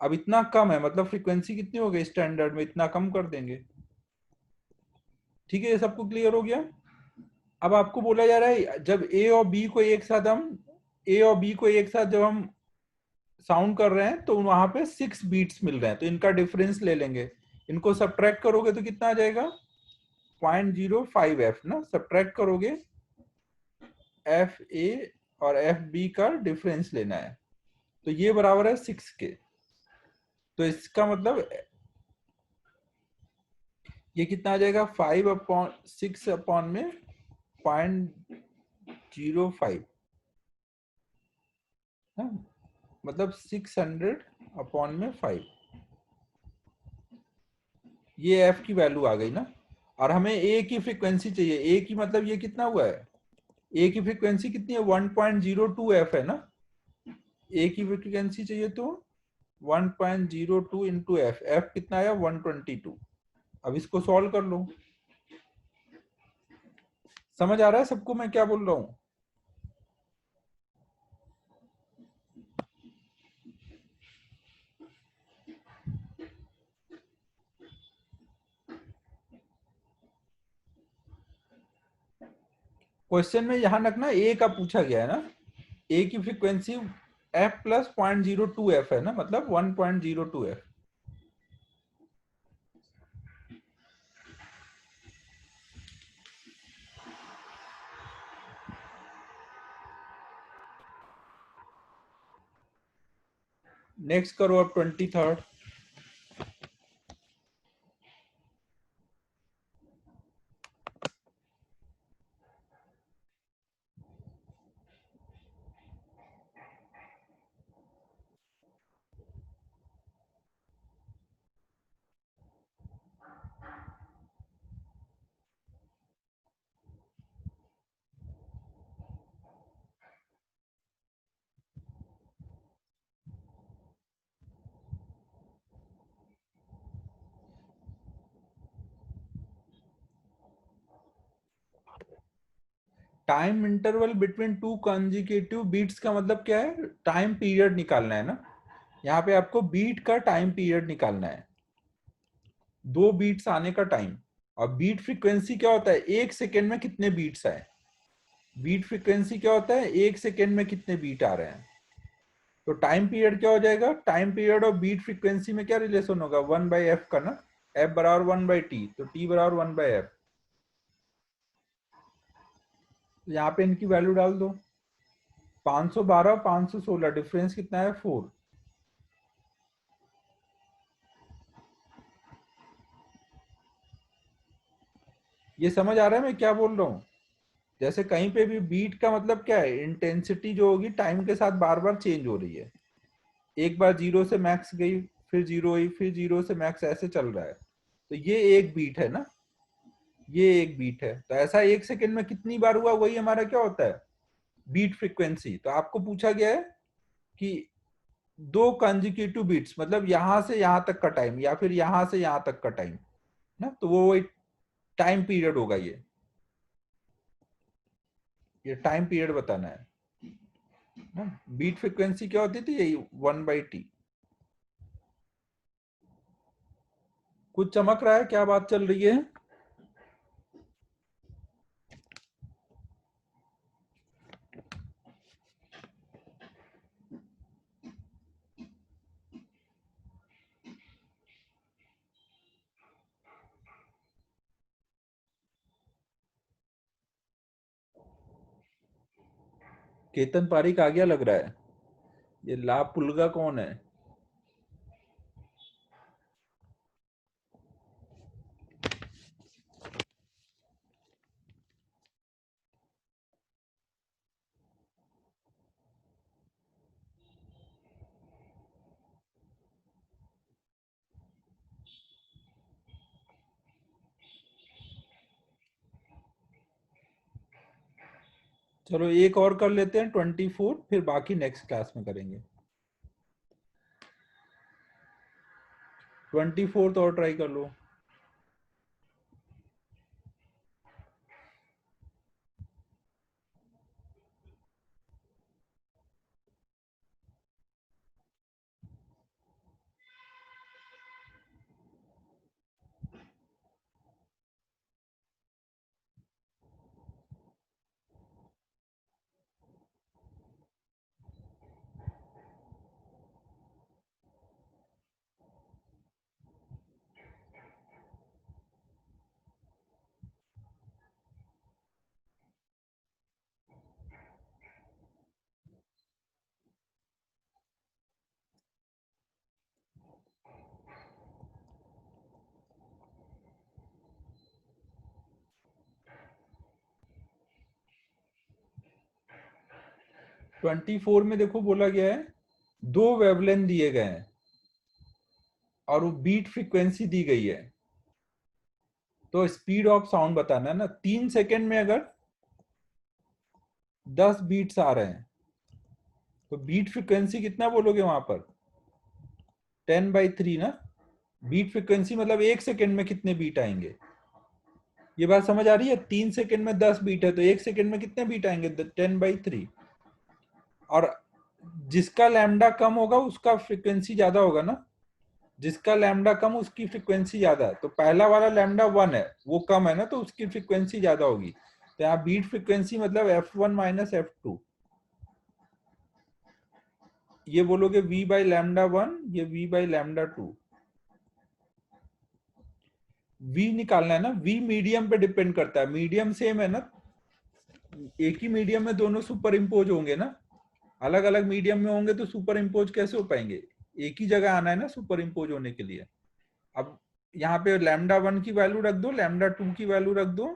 अब इतना कम है मतलब फ्रीक्वेंसी कितनी हो गई, स्टैंडर्ड में इतना कम कर देंगे। ठीक है, ये सबको क्लियर हो गया। अब आपको बोला जा रहा है जब ए और बी को एक साथ जब हम साउंड कर रहे हैं तो वहां पे 6 बीट्स मिल रहे हैं, तो इनका डिफरेंस ले लेंगे। इनको सब्ट्रैक्ट करोगे तो कितना आ जाएगा, 0.05 एफ ना। सब्ट्रैक्ट करोगे, एफ ए और एफ बी का डिफरेंस लेना है, तो ये बराबर है 6 के। तो इसका मतलब ये कितना आ जाएगा, 5/6 में 0.05, मतलब 600/5। ये एफ की वैल्यू आ गई ना। और हमें ए की फ्रीक्वेंसी चाहिए, ए की मतलब ये कितना हुआ है, ए की फ्रीक्वेंसी कितनी है, 1.02 एफ है ना। ए की फ्रीक्वेंसी चाहिए तो 1.02 इंटू एफ, एफ कितना आया 122। अब इसको सॉल्व कर लो। समझ आ रहा है सबको मैं क्या बोल रहा हूँ। क्वेश्चन में यहां रखना ए का पूछा गया है ना, ए की फ्रीक्वेंसी एफ प्लस 0.02 एफ है ना, मतलब 1.02 एफ। नेक्स्ट करो अब 23rd। Time interval between two consecutive beats का मतलब क्या है, टाइम पीरियड निकालना है ना। यहाँ पे आपको बीट का टाइम पीरियड निकालना है, 2 बीट्स आने का टाइम। और बीट फ्रीक्वेंसी क्या होता है, 1 सेकेंड में कितने बीट्स आए। बीट फ्रीक्वेंसी क्या होता है, 1 सेकेंड में कितने बीट आ रहे हैं। तो टाइम पीरियड क्या हो जाएगा, टाइम पीरियड और बीट फ्रीक्वेंसी में क्या रिलेशन होगा, 1/f का ना। f बराबर 1/t, तो t बराबर 1/f। यहाँ पे इनकी वैल्यू डाल दो, 512 516, डिफरेंस कितना है 4। ये समझ आ रहा है मैं क्या बोल रहा हूँ। जैसे कहीं पे भी बीट का मतलब क्या है, इंटेंसिटी जो होगी टाइम के साथ बार बार चेंज हो रही है। एक बार 0 से मैक्स गई, फिर 0 हुई, फिर 0 से मैक्स, ऐसे चल रहा है। तो ये एक बीट है ना, ये एक बीट है। तो ऐसा 1 सेकेंड में कितनी बार हुआ, वही हमारा क्या होता है, बीट फ्रीक्वेंसी। तो आपको पूछा गया है कि 2 कंजिक्यूटिव बीट्स मतलब यहां से यहां तक का टाइम, या फिर यहां से यहां तक का टाइम ना, तो वो वही टाइम पीरियड होगा। ये टाइम पीरियड बताना है ना। बीट फ्रीक्वेंसी क्या होती थी, यही 1/t। कुछ चमक रहा है, क्या बात चल रही है। केतन पारिक आ गया लग रहा है। ये ला पुलगा कौन है। चलो एक और कर लेते हैं 24, फिर बाकी नेक्स्ट क्लास में करेंगे। 24 और ट्राई कर लो। ट्वेंटी फोर में देखो बोला गया है 2 वेवलेंथ दिए गए हैं और वो बीट फ्रीक्वेंसी दी गई है, तो स्पीड ऑफ साउंड बताना है ना। 3 सेकेंड में अगर 10 बीट्स आ रहे हैं तो बीट फ्रीक्वेंसी कितना बोलोगे वहां पर? 10/3 ना। बीट फ्रीक्वेंसी मतलब 1 सेकेंड में कितने बीट आएंगे, ये बात समझ आ रही है? 3 सेकेंड में 10 बीट है तो 1 सेकेंड में कितने बीट आएंगे? 10/3। और जिसका लैम्डा कम होगा उसका फ्रीक्वेंसी ज्यादा होगा ना, जिसका लैम्डा कम उसकी फ्रीक्वेंसी ज्यादा है। तो पहला वाला लैम्डा 1 है, वो कम है ना, तो उसकी फ्रीक्वेंसी ज्यादा होगी। तो यहाँ बीट फ्रीक्वेंसी मतलब f1 माइनस f2। ये बोलोगे v बाई लैम्डा 1, ये v बाई लैम्डा 2। v निकालना है ना, v मीडियम पे डिपेंड करता है। मीडियम सेम है ना, एक ही मीडियम में दोनों सुपर इम्पोज होंगे ना। अलग अलग मीडियम में होंगे तो सुपर इम्पोज कैसे हो पाएंगे? एक ही जगह आना है ना सुपर इम्पोज होने के लिए। अब यहाँ पे लैम्डा 1 की वैल्यू रख दो, लैम्डा 2 की वैल्यू रख दो,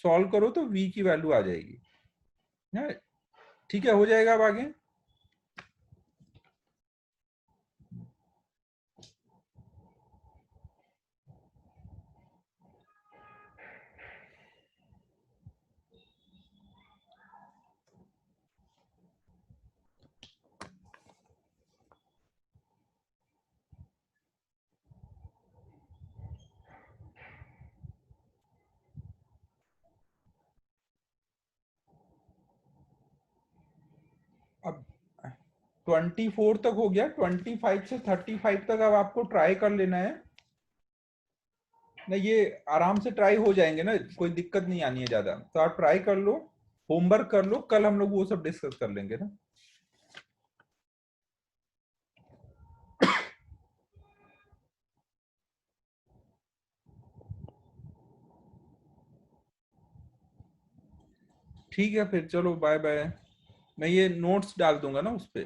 सॉल्व करो तो v की वैल्यू आ जाएगी ना। ठीक है, हो जाएगा अब आगे। अब 24 तक हो गया, 25 से 35 तक अब आपको ट्राई कर लेना है ना। ये आराम से ट्राई हो जाएंगे ना, कोई दिक्कत नहीं आनी है ज्यादा। तो आप ट्राई कर लो, होमवर्क कर लो, कल हम लोग वो सब डिस्कस कर लेंगे ना। ठीक है फिर, चलो बाय बाय। मैं ये नोट्स डाल दूंगा ना उस पे।